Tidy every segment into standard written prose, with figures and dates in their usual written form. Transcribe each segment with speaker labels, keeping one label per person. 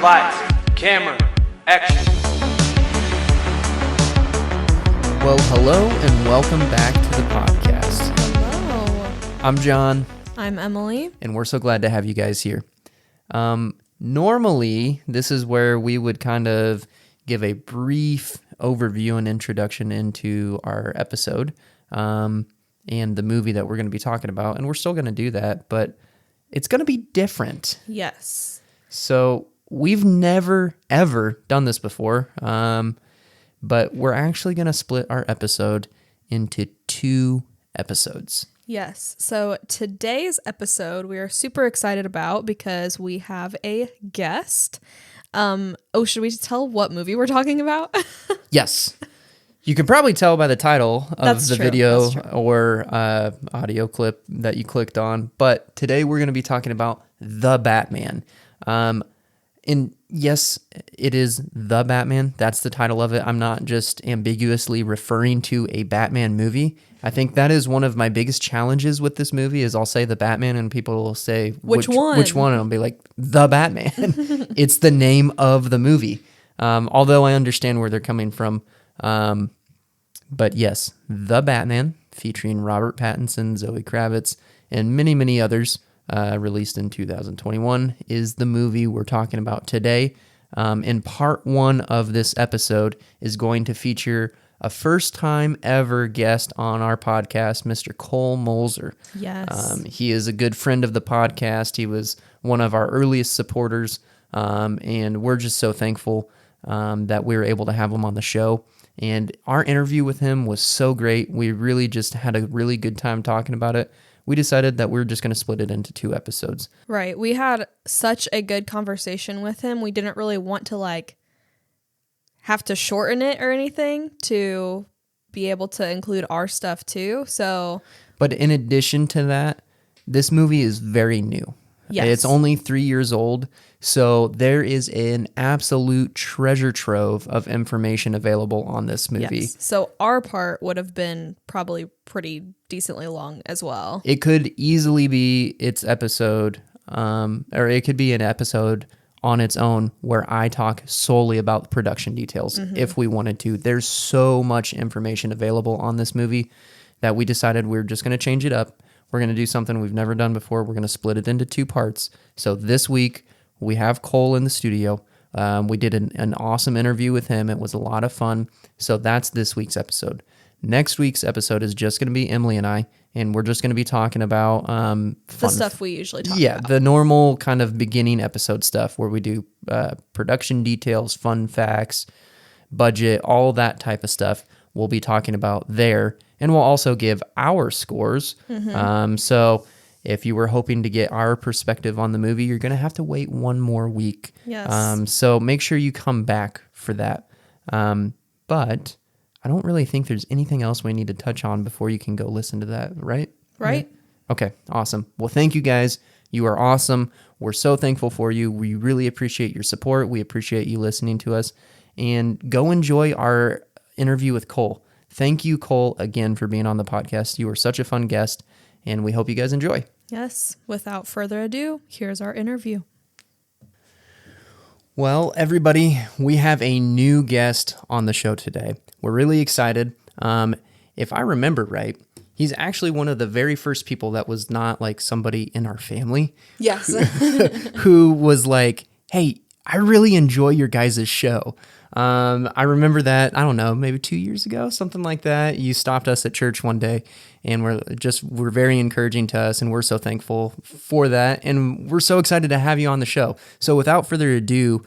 Speaker 1: Lights, camera, action.
Speaker 2: Well, hello and welcome back to the podcast.
Speaker 3: Hello.
Speaker 2: I'm John,
Speaker 3: I'm Emily.
Speaker 2: and we're so glad to have you guys here. Normally, this is where we would kind of give a brief overview and introduction into our episode and the movie that we're going to be talking about, and we're still going to do that, but it's going to be different.
Speaker 3: Yes.
Speaker 2: So we've never, ever done this before, but we're actually going to split our episode into 2 episodes.
Speaker 3: Yes. So today's episode we are super excited about because we have a guest. Should we tell what movie we're talking about?
Speaker 2: Yes. You can probably tell by the title of
Speaker 3: That's
Speaker 2: the
Speaker 3: true.
Speaker 2: video
Speaker 3: That's true.
Speaker 2: or audio clip that you clicked on. But today we're going to be talking about The Batman. And yes, it is The Batman. That's the title of it. I'm not just ambiguously referring to a Batman movie. I think that is one of my biggest challenges with this movie is I'll say The Batman and people will say,
Speaker 3: Which one?
Speaker 2: Which one? And I'll be like, The Batman. It's the name of the movie. Although I understand where they're coming from. But yes, The Batman, featuring Robert Pattinson, Zoe Kravitz, and many, many others, released in 2021, is the movie we're talking about today. And part 1 of this episode is going to feature a first-time ever guest on our podcast, Mr. Cole Mulzer.
Speaker 3: Yes.
Speaker 2: He is a good friend of the podcast. He was one of our earliest supporters, and we're just so thankful that we were able to have him on the show. And our interview with him was so great. We really just had a really good time talking about it. We decided that we were just going to split it into 2 episodes.
Speaker 3: Right. We had such a good conversation with him. We didn't really want to have to shorten it or anything to be able to include our stuff too. So,
Speaker 2: But in addition to that, this movie is very new.
Speaker 3: yes.
Speaker 2: It's only 3 years old, so there is an absolute treasure trove of information available on this movie.
Speaker 3: Yes. So our part would have been probably pretty decently long as well.
Speaker 2: It could easily be its episode, or it could be an episode on its own where I talk solely about the production details if we wanted to. There's so much information available on this movie that we decided we're just going to change it up. We're going to do something we've never done before. We're going to split it into 2 parts. So this week, we have Cole in the studio. We did an awesome interview with him. It was a lot of fun. So that's this week's episode. Next week's episode is just going to be Emily and I, and we're just going to be talking about
Speaker 3: The stuff we usually talk
Speaker 2: yeah,
Speaker 3: about.
Speaker 2: the normal kind of beginning episode stuff where we do production details, fun facts, budget, all that type of stuff we'll be talking about there. And we'll also give our scores. So if you were hoping to get our perspective on the movie, you're going to have to wait 1 more week.
Speaker 3: Yes.
Speaker 2: So make sure you come back for that. But I don't really think there's anything else we need to touch on before you can go listen to that, right?
Speaker 3: Right?
Speaker 2: Yeah. Okay, awesome. Well, thank you guys. You are awesome. We're so thankful for you. We really appreciate your support. We appreciate you listening to us. And go enjoy our interview with Cole. Thank you, Cole, again for being on the podcast. You were such a fun guest, and we hope you guys enjoy.
Speaker 3: Yes. Without further ado, here's our interview.
Speaker 2: Well, everybody, we have a new guest on the show today. We're really excited. If I remember right, he's actually one of the very first people that was not like somebody in our family
Speaker 3: Yes.
Speaker 2: who was like, hey, I really enjoy your guys' show. I remember that, I don't know, maybe 2 years ago, something like that. You stopped us at church one day and were very encouraging to us, and we're so thankful for that. And we're so excited to have you on the show. So without further ado,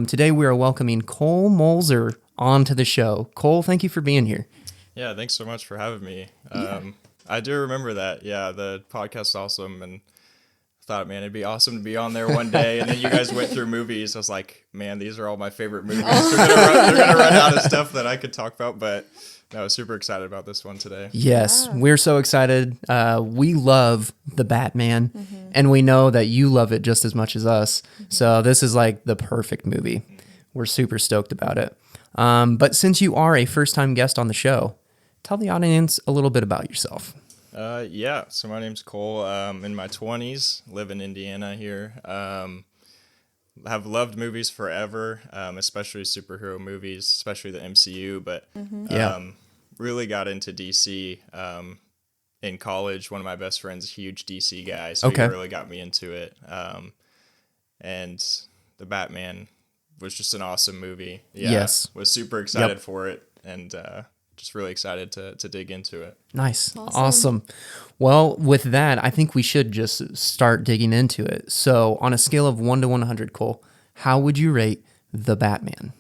Speaker 2: today we are welcoming Cole Mulzer onto the show. Cole, thank you for being here.
Speaker 4: Yeah, thanks so much for having me. I do remember that. Yeah, the podcast's awesome, and thought, man, it'd be awesome to be on there one day. And then you guys went through movies. I was like, man, these are all my favorite movies. They're gonna run out of stuff that I could talk about, but I was super excited about this one today.
Speaker 2: Yes, we're so excited. We love The Batman, and we know that you love it just as much as us. So this is like the perfect movie. We're super stoked about it. But since you are a first-time guest on the show, tell the audience a little bit about yourself.
Speaker 4: Yeah, so my name's Cole. In my 20s, live in Indiana here. Have loved movies forever, especially superhero movies, especially the MCU, but
Speaker 2: Yeah.
Speaker 4: really got into DC in college. One of my best friends is a huge DC guy, so
Speaker 2: Okay.
Speaker 4: he really got me into it. And the Batman was just an awesome movie. Yeah,
Speaker 2: Yes.
Speaker 4: was super excited for it, and just really excited to dig into it.
Speaker 2: Nice. Awesome. Well, with that, I think we should just start digging into it. So, on a scale of 1 to 100, Cole, how would you rate The Batman?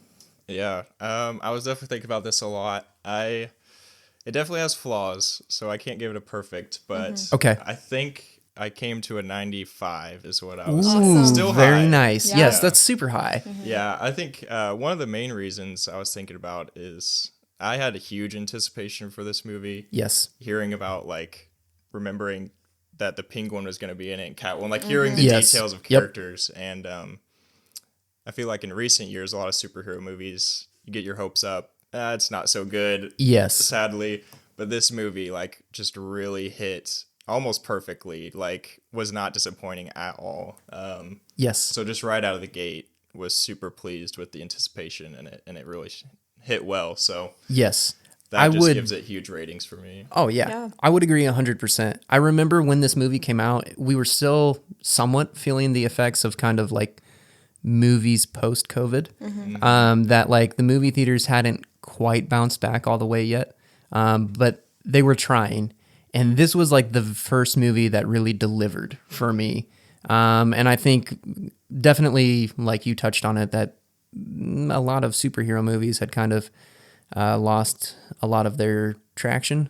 Speaker 4: Yeah, I was definitely thinking about this a lot. It definitely has flaws, so I can't give it a perfect, but
Speaker 2: Okay.
Speaker 4: I think I came to a 95 is what I was
Speaker 2: Ooh,
Speaker 4: still
Speaker 2: very
Speaker 4: high.
Speaker 2: nice.
Speaker 3: Yeah.
Speaker 2: Yes, that's super high.
Speaker 4: Yeah, I think one of the main reasons I was thinking about is I had a huge anticipation for this movie.
Speaker 2: Yes.
Speaker 4: Hearing about remembering that the Penguin was going to be in it and Catwoman, hearing the
Speaker 2: Yes.
Speaker 4: details of
Speaker 2: Yep.
Speaker 4: characters, and I feel like in recent years, a lot of superhero movies, you get your hopes up. It's not so good,
Speaker 2: Yes.
Speaker 4: sadly. But this movie, just really hit almost perfectly. Was not disappointing at all.
Speaker 2: Yes.
Speaker 4: So just right out of the gate, was super pleased with the anticipation and it really hit well. So
Speaker 2: Yes.
Speaker 4: that
Speaker 2: I
Speaker 4: just
Speaker 2: would.
Speaker 4: gives it huge ratings for me.
Speaker 2: Oh, yeah.
Speaker 3: Yeah.
Speaker 2: I would agree 100%. I remember when this movie came out, we were still somewhat feeling the effects of kind of movies post COVID. That the movie theaters hadn't quite bounced back all the way yet, but they were trying. And this was the first movie that really delivered for me. And I think definitely, you touched on it, that a lot of superhero movies had kind of lost a lot of their traction.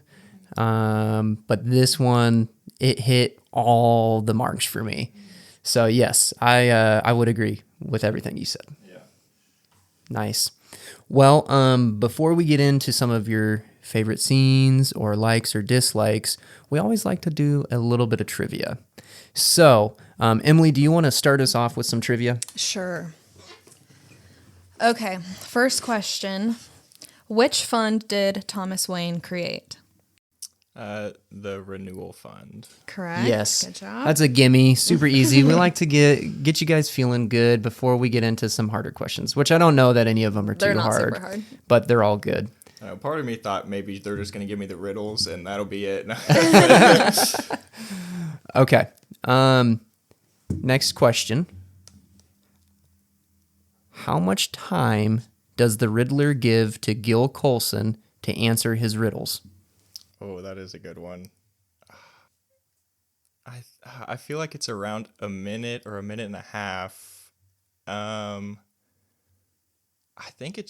Speaker 2: But this one, it hit all the marks for me. So yes, I would agree with everything you said.
Speaker 4: Yeah.
Speaker 2: Nice. Well, before we get into some of your favorite scenes or likes or dislikes, we always like to do a little bit of trivia. So, Emily, do you want to start us off with some trivia?
Speaker 3: Sure. Okay, first question. Which fund did Thomas Wayne create?
Speaker 4: The Renewal Fund.
Speaker 3: Correct.
Speaker 2: Yes.
Speaker 3: Good job.
Speaker 2: That's a gimme. Super easy. We like to get you guys feeling good before we get into some harder questions, which I don't know that any of them are
Speaker 3: They're
Speaker 2: too
Speaker 3: not
Speaker 2: hard,
Speaker 3: super hard.
Speaker 2: but they're all good.
Speaker 4: Part of me thought maybe they're just going to give me the riddles and that'll be it.
Speaker 2: Okay. Next question. How much time does the Riddler give to Gil Colson to answer his riddles?
Speaker 4: Oh, that is a good one. I feel like it's around a minute or a minute and a half. I think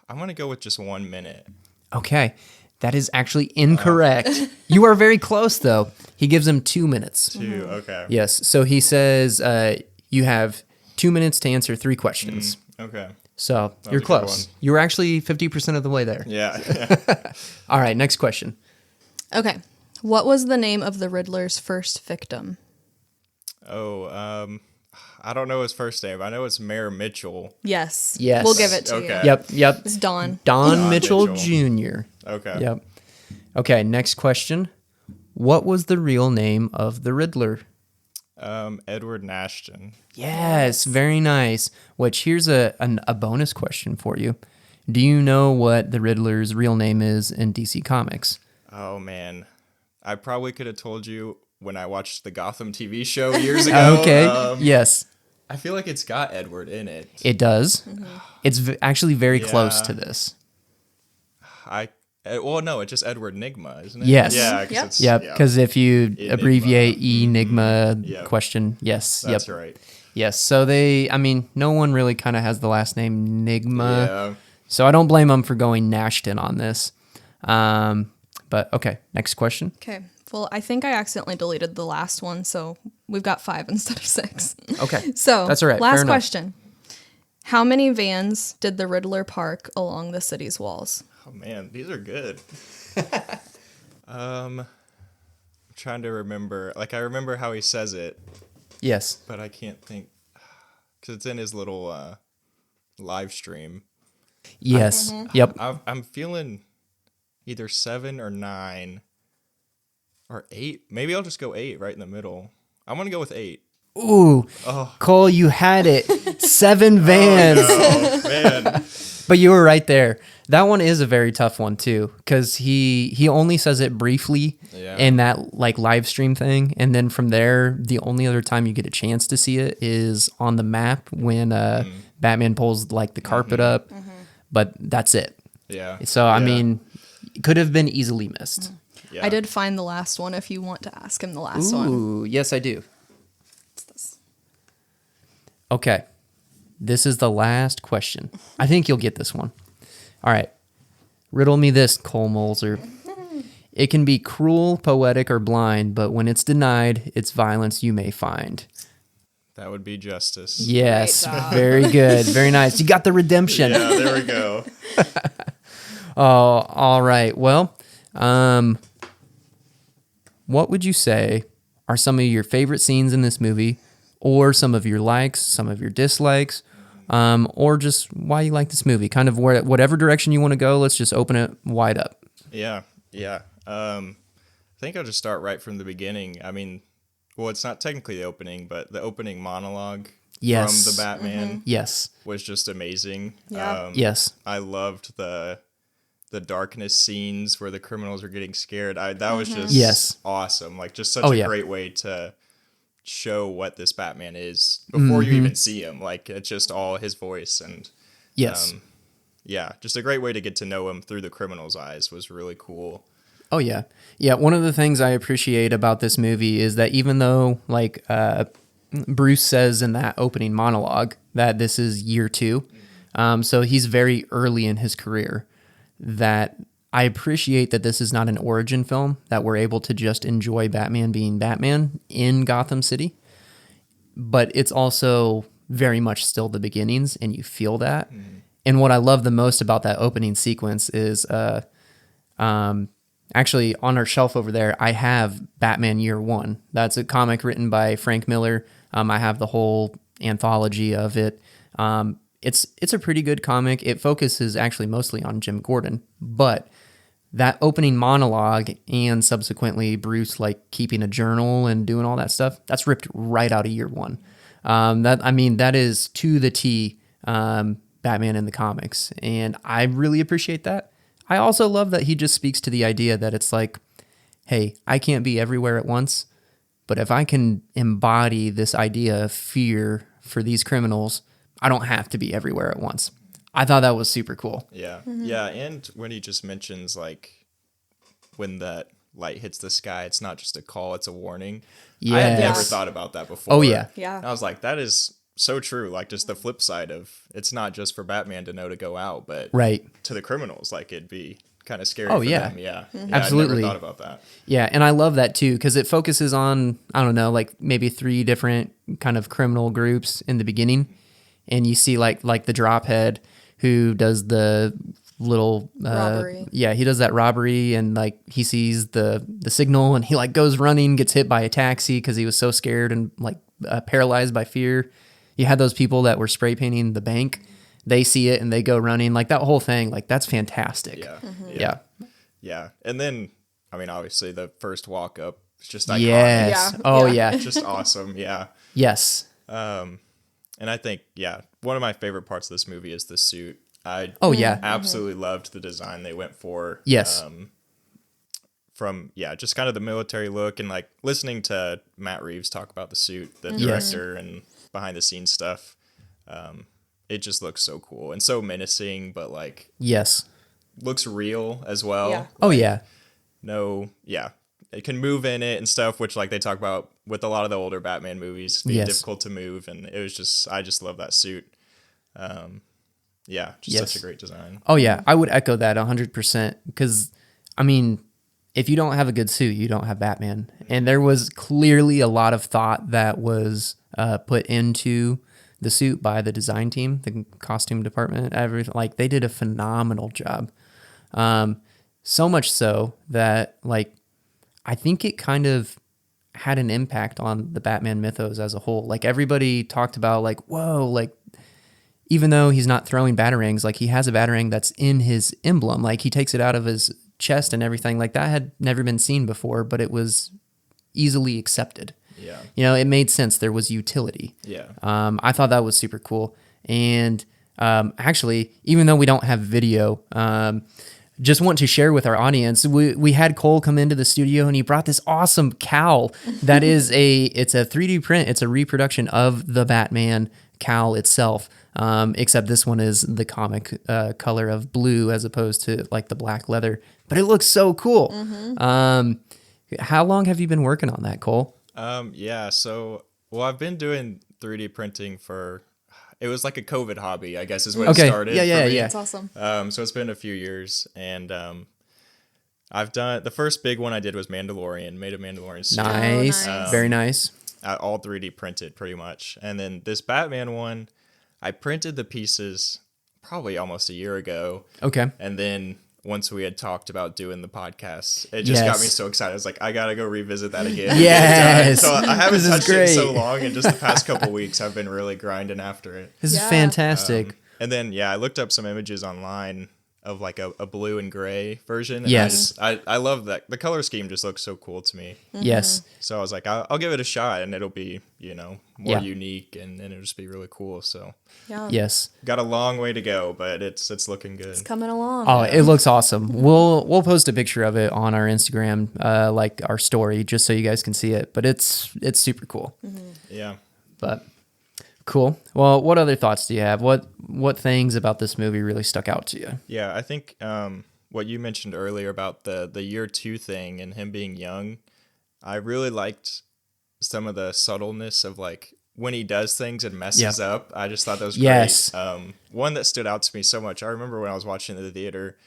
Speaker 4: I'm going to go with just 1 minute.
Speaker 2: Okay. That is actually incorrect. You are very close, though. He gives him 2 minutes.
Speaker 4: 2, okay.
Speaker 2: Yes. So he says you have 2 minutes to answer 3 questions.
Speaker 4: Okay.
Speaker 2: So
Speaker 4: was
Speaker 2: you're
Speaker 4: a good
Speaker 2: close.
Speaker 4: one.
Speaker 2: You were actually 50% of the way there.
Speaker 4: Yeah.
Speaker 2: All right. Next question.
Speaker 3: Okay. What was the name of the Riddler's first victim?
Speaker 4: I don't know his first name. I know it's Mayor Mitchell.
Speaker 3: Yes.
Speaker 2: Yes.
Speaker 3: We'll give it to
Speaker 4: Okay.
Speaker 3: you.
Speaker 2: Yep.
Speaker 3: It's Dawn.
Speaker 2: Don Mitchell,
Speaker 4: Mitchell.
Speaker 2: Jr.
Speaker 4: Okay.
Speaker 2: Yep. Okay. Next question. What was the real name of the Riddler?
Speaker 4: Edward Nashton.
Speaker 2: Yes. Very nice. Which here's a bonus question for you. Do you know what the Riddler's real name is in DC Comics?
Speaker 4: Oh, man. I probably could have told you when I watched the Gotham TV show years ago.
Speaker 2: Okay. Yes.
Speaker 4: I feel like it's got Edward in it.
Speaker 2: It does. It's actually very close
Speaker 4: Yeah.
Speaker 2: to this.
Speaker 4: No, it's just Edward Nigma, isn't it?
Speaker 2: Yes.
Speaker 4: Yeah. 'Cause
Speaker 3: Yep.
Speaker 4: it's-
Speaker 2: Yep,
Speaker 4: yeah,
Speaker 2: because if you
Speaker 4: Enigma.
Speaker 2: abbreviate Enigma
Speaker 4: Yep.
Speaker 2: question, yes,
Speaker 4: That's
Speaker 2: yep,
Speaker 4: right.
Speaker 2: yes. So no one really kind of has the last name Nigma,
Speaker 4: Yeah.
Speaker 2: so I don't blame them for going Nashton on this. But okay, next question.
Speaker 3: Okay. Well, I think I accidentally deleted the last one, so we've got 5 instead of 6.
Speaker 2: Okay,
Speaker 3: So
Speaker 2: that's all right.
Speaker 3: Last
Speaker 2: Fair enough.
Speaker 3: question. How many vans did the Riddler park along the city's walls?
Speaker 4: Oh, man, these are good. I'm trying to remember. I remember how he says it,
Speaker 2: Yes.
Speaker 4: but I can't think because it's in his little live stream.
Speaker 2: Yes. Yep.
Speaker 4: I'm feeling either 7 or 9. Or 8? Maybe I'll just go 8 right in the middle. I'm going to go with 8.
Speaker 2: Ooh, Cole, you had it. 7 vans.
Speaker 4: Oh, man.
Speaker 2: But you were right there. That one is a very tough one too, because he only says it briefly in that like live stream thing, and then from there, the only other time you get a chance to see it is on the map when Batman pulls like the carpet up, but that's it.
Speaker 4: Yeah.
Speaker 2: So I mean, it could have been easily missed.
Speaker 4: Yeah.
Speaker 5: I did find the last one if you want to ask him the last one.
Speaker 2: Ooh, yes, I do.
Speaker 5: What's this?
Speaker 2: Okay. This is the last question. I think you'll get this one. All right. Riddle me this, Cole Mulzer. It can be cruel, poetic, or blind, but when it's denied, it's violence you may find.
Speaker 4: That would be justice.
Speaker 2: Yes.
Speaker 3: Great job.
Speaker 2: Very good. Very nice. You got the redemption.
Speaker 4: Yeah, there we go.
Speaker 2: Oh, all right. Well, what would you say are some of your favorite scenes in this movie, or some of your likes, some of your dislikes, or just why you like this movie? Kind of whatever direction you want to go. Let's just open it wide up.
Speaker 4: Yeah. I think I'll just start right from the beginning. I mean, well, it's not technically the opening, but the opening monologue from the Batman
Speaker 2: Yes.
Speaker 4: was just amazing.
Speaker 5: Yeah.
Speaker 2: Yes.
Speaker 4: I loved the darkness scenes where the criminals are getting scared. That was just
Speaker 2: Yes.
Speaker 4: awesome. Like just such a great way to show what this Batman is before you even see him. Like it's just all his voice and
Speaker 2: Yes.
Speaker 4: yeah, just a great way to get to know him through the criminal's eyes was really cool.
Speaker 2: Oh yeah. Yeah, one of the things I appreciate about this movie is that even though like Bruce says in that opening monologue that this is year 2, so he's very early in his career, that I appreciate that this is not an origin film, that we're able to just enjoy Batman being Batman in Gotham City, but it's also very much still the beginnings, and you feel that. And what I love the most about that opening sequence is actually, on our shelf over there, I have Batman Year One. That's a comic written by Frank Miller. I have the whole anthology of it. It's a pretty good comic. It focuses actually mostly on Jim Gordon, but that opening monologue and subsequently Bruce like keeping a journal and doing all that stuff, that's ripped right out of Year One. That is to the T, Batman in the comics, and I really appreciate that. I also love that he just speaks to the idea that it's like, hey, I can't be everywhere at once, but if I can embody this idea of fear for these criminals, I don't have to be everywhere at once. I thought that was super cool.
Speaker 4: Yeah. Yeah. And when he just mentions like when that light hits the sky, it's not just a call, it's a warning.
Speaker 2: Yes.
Speaker 4: I had never thought about that before.
Speaker 2: Oh, yeah.
Speaker 5: Yeah.
Speaker 4: And I was like, that is so true. Like just the flip side of it's not just for Batman to know to go out, but
Speaker 2: Right.
Speaker 4: to the criminals, like it'd be kind of scary
Speaker 2: Oh,
Speaker 4: for
Speaker 2: yeah.
Speaker 4: them. Yeah.
Speaker 2: Absolutely.
Speaker 4: I never thought about that.
Speaker 2: Yeah, and I love that too because it focuses on, I don't know, like maybe 3 different kind of criminal groups in the beginning, and you see like the Drophead who does the little
Speaker 5: Robbery.
Speaker 2: Yeah, he does that robbery, and like he sees the signal, and he like goes running, gets hit by a taxi because he was so scared and like paralyzed by fear. You had those people that were spray painting the bank. They see it and they go running. Like that whole thing, like that's fantastic.
Speaker 4: Yeah.
Speaker 2: Yeah.
Speaker 4: Yeah. And then, I mean, obviously the first walk up is just iconic.
Speaker 2: Yes.
Speaker 5: Yeah.
Speaker 2: Oh
Speaker 5: Yeah.
Speaker 2: yeah.
Speaker 4: Just awesome. Yeah.
Speaker 2: Yes.
Speaker 4: And I think, yeah, one of my favorite parts of this movie is the suit. I
Speaker 2: Oh yeah.
Speaker 4: absolutely loved the design they went for.
Speaker 2: Yes.
Speaker 4: From, just kind of the military look and like listening to Matt Reeves talk about the suit, the
Speaker 2: Yes.
Speaker 4: director and behind the scenes stuff. It just looks so cool and so menacing, but like
Speaker 2: Yes.
Speaker 4: looks real as well.
Speaker 5: Yeah.
Speaker 2: Oh yeah.
Speaker 4: It can move in it and stuff, which like they talk about with a lot of the older Batman movies being
Speaker 2: Yes.
Speaker 4: difficult to move, and it was just I just love that suit. Just
Speaker 2: Yes.
Speaker 4: such a great design.
Speaker 2: Oh yeah, I would echo that 100% because, I mean, if you don't have a good suit, you don't have Batman. And there was clearly a lot of thought that was put into the suit by the design team, the costume department, everything. Like they did a phenomenal job. So much so that like I think it kind of had an impact on the Batman mythos as a whole. Like everybody talked about like, whoa, like even though he's not throwing batarangs, like he has a batarang that's in his emblem. Like he takes it out of his chest and everything like that had never been seen before, but it was easily accepted.
Speaker 4: Yeah.
Speaker 2: You know, it made sense. There was utility.
Speaker 4: Yeah.
Speaker 2: I thought that was super cool. And actually, even though we don't have video, just want to share with our audience, we had Cole come into the studio and he brought this awesome cowl that is it's a 3D print. It's a reproduction of the Batman cowl itself, except this one is the comic color of blue as opposed to like the black leather. But it looks so cool. How long have you been working on that, Cole?
Speaker 4: Yeah. So, well, I've been doing 3D printing it was like a COVID hobby, I guess is what it started.
Speaker 2: Yeah.
Speaker 5: That's awesome.
Speaker 4: So it's been a few years, and I've done the first big one I did was Mandalorian, made a Mandalorian suit.
Speaker 2: Nice.
Speaker 3: nice.
Speaker 2: Very nice.
Speaker 4: All 3D printed pretty much. And then this Batman one, I printed the pieces probably almost a year ago.
Speaker 2: Okay.
Speaker 4: And then once we had talked about doing the podcast, it just got me so excited. I was like, I got to go revisit that again.
Speaker 2: Yes.
Speaker 4: So I haven't
Speaker 2: This is
Speaker 4: touched it in so
Speaker 2: great.
Speaker 4: long, and just the past couple weeks, I've been really grinding after it.
Speaker 2: This is
Speaker 3: Yeah.
Speaker 2: fantastic.
Speaker 4: And then, I looked up some images online of like a blue and gray version. And
Speaker 2: Yes.
Speaker 4: I love that. The color scheme just looks so cool to me.
Speaker 2: Yes.
Speaker 4: So I was like, I'll give it a shot, and it'll be, more
Speaker 2: Yeah.
Speaker 4: unique, and it'll just be really cool. So
Speaker 5: Yeah.
Speaker 2: Yes.
Speaker 4: got a long way to go, but it's looking good.
Speaker 5: It's coming along.
Speaker 2: Oh, it looks awesome. We'll post a picture of it on our Instagram, like our story, just so you guys can see it. But it's super cool.
Speaker 4: Yeah.
Speaker 2: But cool. Well, what other thoughts do you have? What things about this movie really stuck out to you?
Speaker 4: Yeah, I think what you mentioned earlier about the year 2 thing and him being young, I really liked some of the subtleness of like when he does things and messes up. I just thought that was great.
Speaker 2: Yes.
Speaker 4: One that stood out to me so much. I remember when I was watching it in the theater,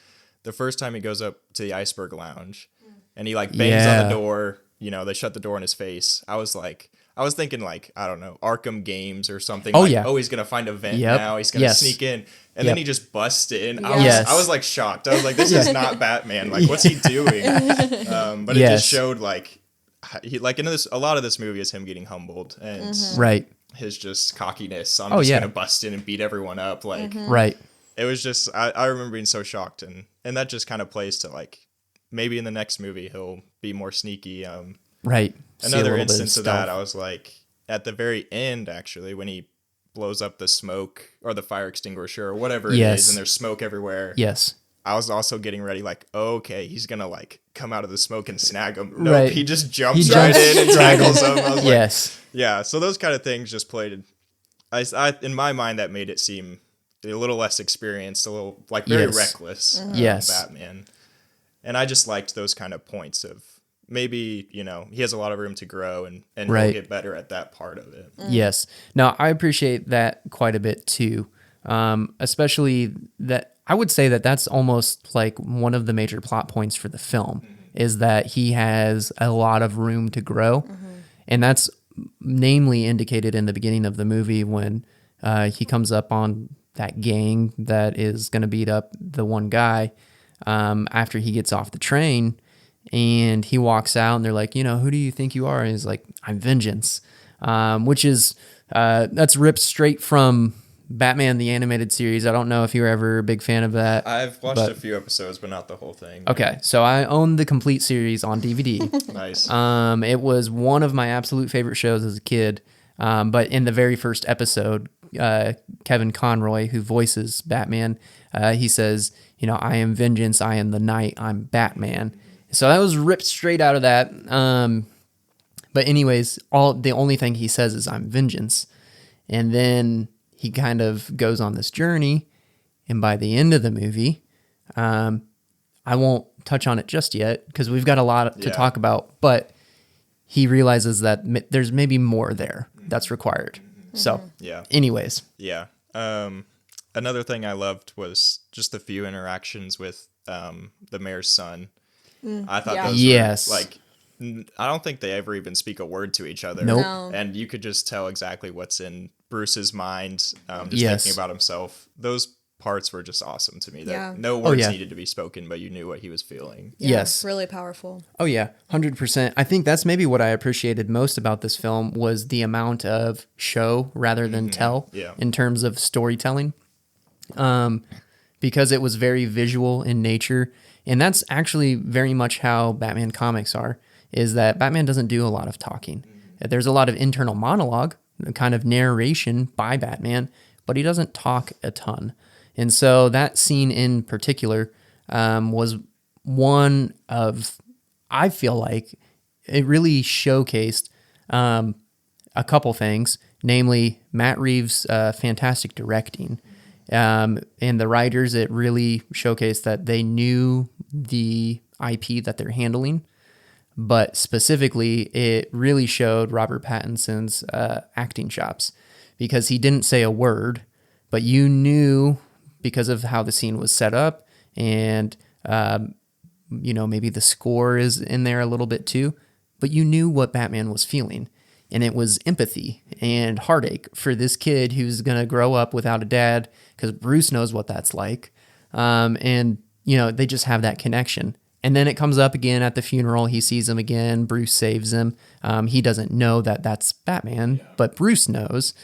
Speaker 4: the first time he goes up to the Iceberg Lounge and he like bangs on the door, they shut the door in his face. I was thinking like, I don't know, Arkham Games or something.
Speaker 2: Oh,
Speaker 4: like,
Speaker 2: yeah.
Speaker 4: Oh, he's going to find a vent
Speaker 2: Yep.
Speaker 4: now. He's going to
Speaker 2: Yes.
Speaker 4: sneak in. And
Speaker 2: Yep.
Speaker 4: then he just busts in.
Speaker 5: Yes.
Speaker 4: I was like shocked. I was like, this is not Batman. Like, what's he doing? But it
Speaker 2: Yes.
Speaker 4: just showed like, a lot of this movie is him getting humbled and
Speaker 2: Right.
Speaker 4: his just cockiness. I'm
Speaker 2: Oh,
Speaker 4: just
Speaker 2: yeah.
Speaker 4: going to bust in and beat everyone up. Like,
Speaker 2: Right.
Speaker 4: it was just, I remember being so shocked. And that just kind of plays to like, maybe in the next movie, he'll be more sneaky.
Speaker 2: Right. See a
Speaker 4: Another
Speaker 2: little bit
Speaker 4: instance of that,
Speaker 2: stealth.
Speaker 4: I was like, at the very end, actually, when he blows up the smoke or the fire extinguisher or whatever it
Speaker 2: Yes.
Speaker 4: is, and there's smoke everywhere.
Speaker 2: Yes.
Speaker 4: I was also getting ready, like, okay, he's gonna like come out of the smoke and snag him. Nope,
Speaker 2: Right.
Speaker 4: he just jumps
Speaker 2: He
Speaker 4: right
Speaker 2: jumps
Speaker 4: in and
Speaker 2: right
Speaker 4: tackles
Speaker 2: in.
Speaker 4: him. I was
Speaker 2: Yes.
Speaker 4: like, yeah. So those kind of things just played. I in my mind that made it seem a little less experienced, a little like very
Speaker 2: Yes.
Speaker 4: reckless.
Speaker 2: Yes.
Speaker 4: Batman, and I just liked those kind of points of maybe he has a lot of room to grow and
Speaker 2: Right.
Speaker 4: he'll get better at that part of it.
Speaker 2: Yes. Now, I appreciate that quite a bit too. Especially that I would say that that's almost like one of the major plot points for the film is that he has a lot of room to grow. And that's namely indicated in the beginning of the movie when he comes up on that gang that is going to beat up the one guy after he gets off the train. And he walks out and they're like, who do you think you are? And he's like, I'm Vengeance, which is, that's ripped straight from Batman, the animated series. I don't know if you were ever a big fan of that.
Speaker 4: I've watched
Speaker 2: But-
Speaker 4: a few episodes, but not the whole thing.
Speaker 2: Okay. So I own the complete series on DVD.
Speaker 4: Nice.
Speaker 2: It was one of my absolute favorite shows as a kid. But in the very first episode, Kevin Conroy, who voices Batman, he says, I am Vengeance, I am the Night, I'm Batman. So that was ripped straight out of that. But anyways, the only thing he says is I'm Vengeance. And then he kind of goes on this journey. And by the end of the movie, I won't touch on it just yet because we've got a lot to
Speaker 4: Yeah.
Speaker 2: talk about, but he realizes that there's maybe more there that's required. So
Speaker 4: Yeah.
Speaker 2: anyways,
Speaker 4: Yeah. Another thing I loved was just the few interactions with the mayor's son. I thought
Speaker 5: Yeah.
Speaker 4: those
Speaker 2: Yes.
Speaker 4: were like, I don't think they ever even speak a word to each other.
Speaker 2: Nope.
Speaker 5: No.
Speaker 4: And you could just tell exactly what's in Bruce's mind, just
Speaker 2: Yes.
Speaker 4: thinking about himself. Those parts were just awesome to me. That
Speaker 5: Yeah.
Speaker 4: no words
Speaker 2: yeah.
Speaker 4: needed to be spoken, but you knew what he was feeling.
Speaker 5: Yeah,
Speaker 2: Yes.
Speaker 5: Really powerful.
Speaker 2: Oh yeah, 100%. I think that's maybe what I appreciated most about this film was the amount of show rather than tell
Speaker 4: Yeah.
Speaker 2: in terms of storytelling. because it was very visual in nature. And that's actually very much how Batman comics are, is that Batman doesn't do a lot of talking. There's a lot of internal monologue, kind of narration by Batman, but he doesn't talk a ton. And so that scene in particular was one of, I feel like, it really showcased a couple things, namely Matt Reeves' fantastic directing. And the writers, it really showcased that they knew the IP that they're handling, but specifically, it really showed Robert Pattinson's acting chops, because he didn't say a word, but you knew, because of how the scene was set up, and maybe the score is in there a little bit too, but you knew what Batman was feeling. And it was empathy and heartache for this kid who's going to grow up without a dad, because Bruce knows what that's like. They just have that connection. And then it comes up again at the funeral. He sees him again. Bruce saves him. He doesn't know that that's Batman, but Bruce knows.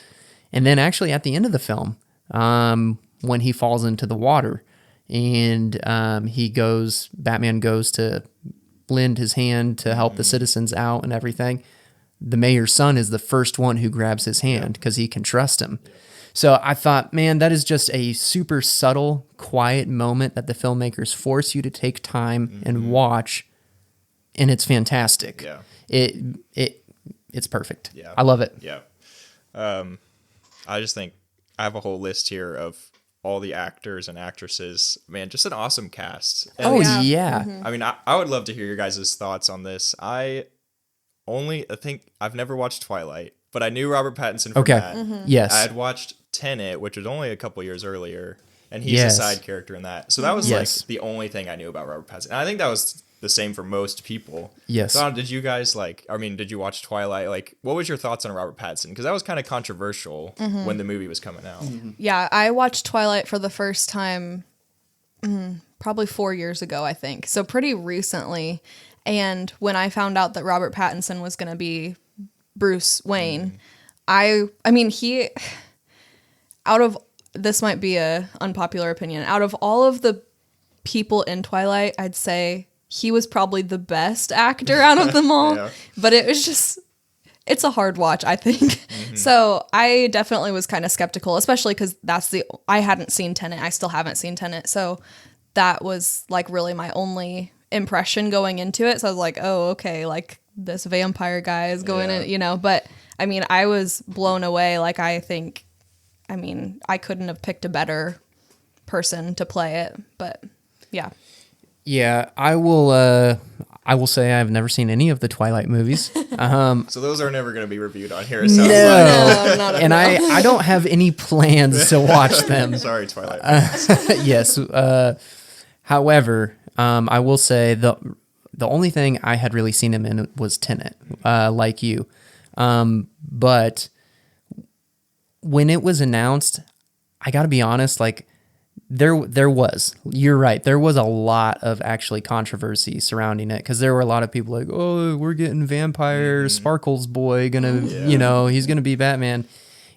Speaker 2: And then actually at the end of the film, when he falls into the water and Batman goes to lend his hand to help the citizens out and everything, the mayor's son is the first one who grabs his hand because he can trust him. So I thought, man, that is just a super subtle, quiet moment that the filmmakers force you to take time and watch, and it's fantastic.
Speaker 4: Yeah.
Speaker 2: It's perfect.
Speaker 4: Yeah.
Speaker 2: I love it.
Speaker 4: Yeah. I just think I have a whole list here of all the actors and actresses. Man, just an awesome cast. And
Speaker 2: Oh,
Speaker 3: yeah.
Speaker 2: yeah.
Speaker 4: I mean, I would love to hear your guys' thoughts on this. I think I've never watched Twilight, but I knew Robert Pattinson from
Speaker 2: Okay.
Speaker 4: that.
Speaker 2: Yes.
Speaker 4: I had watched Tenet, which was only a couple years earlier, and he's
Speaker 2: Yes.
Speaker 4: a side character in that. So that was
Speaker 2: Yes.
Speaker 4: like the only thing I knew about Robert Pattinson. And I think that was the same for most people.
Speaker 2: Yes.
Speaker 4: Don, did you guys did you watch Twilight? Like, what was your thoughts on Robert Pattinson? Because that was kind of controversial when the movie was coming out.
Speaker 5: Yeah, I watched Twilight for the first time probably 4 years ago, I think. So pretty recently. And when I found out that Robert Pattinson was going to be Bruce Wayne, he, this might be a unpopular opinion, out of all of the people in Twilight, I'd say he was probably the best actor out of them all.
Speaker 4: Yeah.
Speaker 5: But it was just, it's a hard watch, I think. So I definitely was kind of skeptical, especially because I hadn't seen Tenet. I still haven't seen Tenet. So that was like really my only impression going into it. So I was like, oh, okay, like this vampire guy is going in, but I mean, I was blown away. Like, I couldn't have picked a better person to play it, but yeah.
Speaker 2: Yeah, I will say I've never seen any of the Twilight movies.
Speaker 4: So those are never going to be reviewed on here. It sounds
Speaker 2: No.
Speaker 5: not at
Speaker 2: And
Speaker 5: all.
Speaker 2: I don't have any plans to watch them.
Speaker 4: like. Sorry, Twilight.
Speaker 2: Yes. However, I will say the only thing I had really seen him in was Tenet, like you. But when it was announced, I got to be honest, like you're right. There was a lot of actually controversy surrounding it, because there were a lot of people like, oh, we're getting vampire Sparkles boy he's going to be Batman.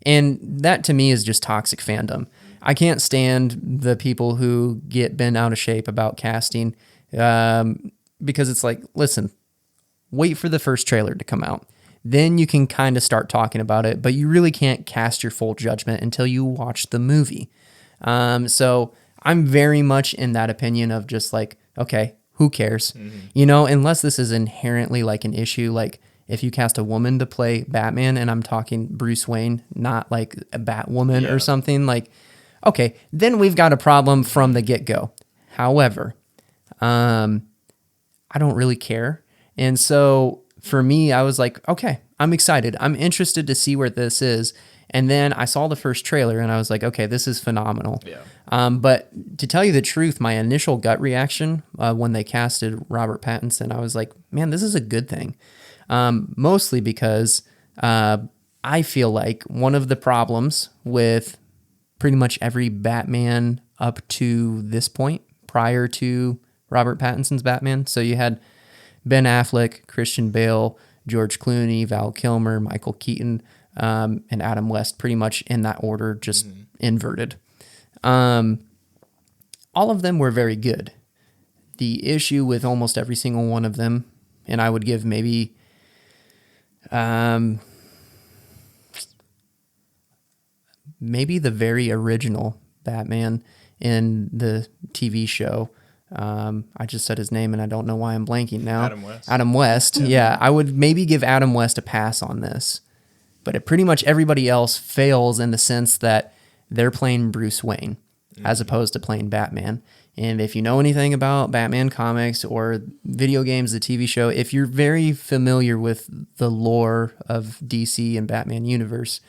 Speaker 2: And that to me is just toxic fandom. I can't stand the people who get bent out of shape about casting, because it's like, listen, wait for the first trailer to come out. Then you can kind of start talking about it, but you really can't cast your full judgment until you watch the movie. So I'm very much in that opinion of just like, okay, who cares? Unless this is inherently like an issue, like if you cast a woman to play Batman, and I'm talking Bruce Wayne, not like a Batwoman or something, like, okay, then we've got a problem from the get-go. However, I don't really care. And so for me, I was like, okay, I'm excited. I'm interested to see where this is. And then I saw the first trailer and I was like, okay, this is phenomenal.
Speaker 4: Yeah.
Speaker 2: But to tell you the truth, my initial gut reaction when they casted Robert Pattinson, I was like, man, this is a good thing. Mostly because I feel like one of the problems with pretty much every Batman up to this point, prior to Robert Pattinson's Batman, so you had Ben Affleck, Christian Bale, George Clooney, Val Kilmer, Michael Keaton, and Adam West, pretty much in that order, just inverted. all of them were very good. The issue with almost every single one of them, and I would give maybe maybe the very original Batman in the TV show. I just said his name and I don't know why I'm blanking now.
Speaker 4: Adam West.
Speaker 2: Adam West. Yeah, I would maybe give Adam West a pass on this. But pretty much everybody else fails in the sense that they're playing Bruce Wayne as opposed to playing Batman. And if you know anything about Batman comics or video games, the TV show, if you're very familiar with the lore of DC and Batman universe,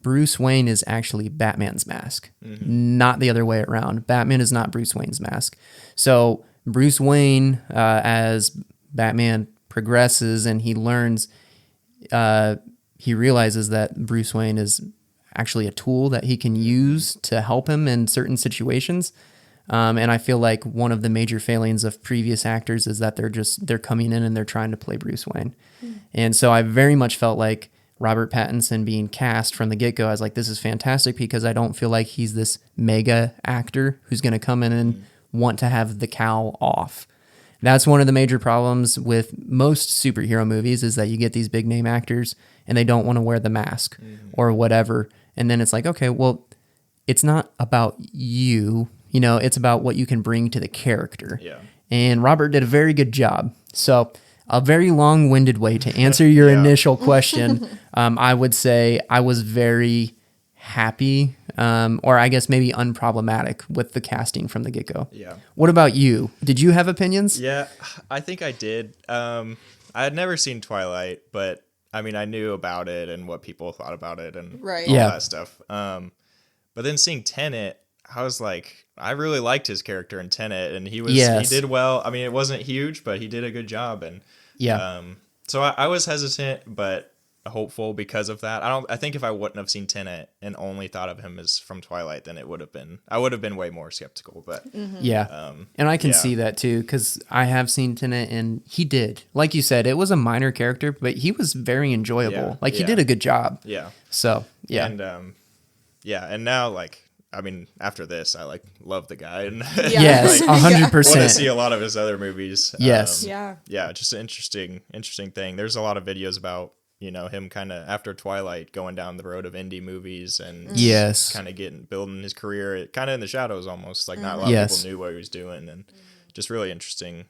Speaker 2: Bruce Wayne is actually Batman's mask, not the other way around. Batman is not Bruce Wayne's mask. So Bruce Wayne, as Batman progresses and he learns, he realizes that Bruce Wayne is actually a tool that he can use to help him in certain situations. And I feel like one of the major failings of previous actors is that they're coming in and they're trying to play Bruce Wayne. And so I very much felt like Robert Pattinson being cast from the get-go, I was like, this is fantastic because I don't feel like he's this mega actor who's going to come in and want to have the cowl off. That's one of the major problems with most superhero movies is that you get these big name actors and they don't want to wear the mask or whatever. And then it's like, okay, well, it's not about you, it's about what you can bring to the character.
Speaker 4: Yeah.
Speaker 2: And Robert did a very good job. So a very long-winded way to answer your initial question, I would say I was very happy, or I guess maybe unproblematic with the casting from the get-go.
Speaker 4: Yeah.
Speaker 2: What about you? Did you have opinions?
Speaker 4: Yeah, I think I did. I had never seen Twilight, but I mean, I knew about it and what people thought about it and
Speaker 5: Right.
Speaker 4: all
Speaker 2: Yeah.
Speaker 4: that stuff. But then seeing Tenet, I was like, I really liked his character in Tenet, and he did well. I mean, it wasn't huge, but he did a good job. And so I was hesitant, but hopeful because of that. I think if I wouldn't have seen Tenet and only thought of him as from Twilight, then I would have been way more skeptical. But
Speaker 2: Yeah. And I can see that too, because I have seen Tenet and he did. Like you said, it was a minor character, but he was very enjoyable. He did a good job.
Speaker 4: yeah.
Speaker 2: So, yeah.
Speaker 4: And and now I mean, after this, I love the guy and
Speaker 2: Yes,
Speaker 4: want to
Speaker 2: 100%.
Speaker 4: see a lot of his other movies.
Speaker 2: Yes.
Speaker 4: Yeah, just an interesting thing. There's a lot of videos about him kind of after Twilight going down the road of indie movies and
Speaker 2: Yes.
Speaker 4: kind of building his career kind of in the shadows almost. Like not a lot of people knew what he was doing, and just really interesting.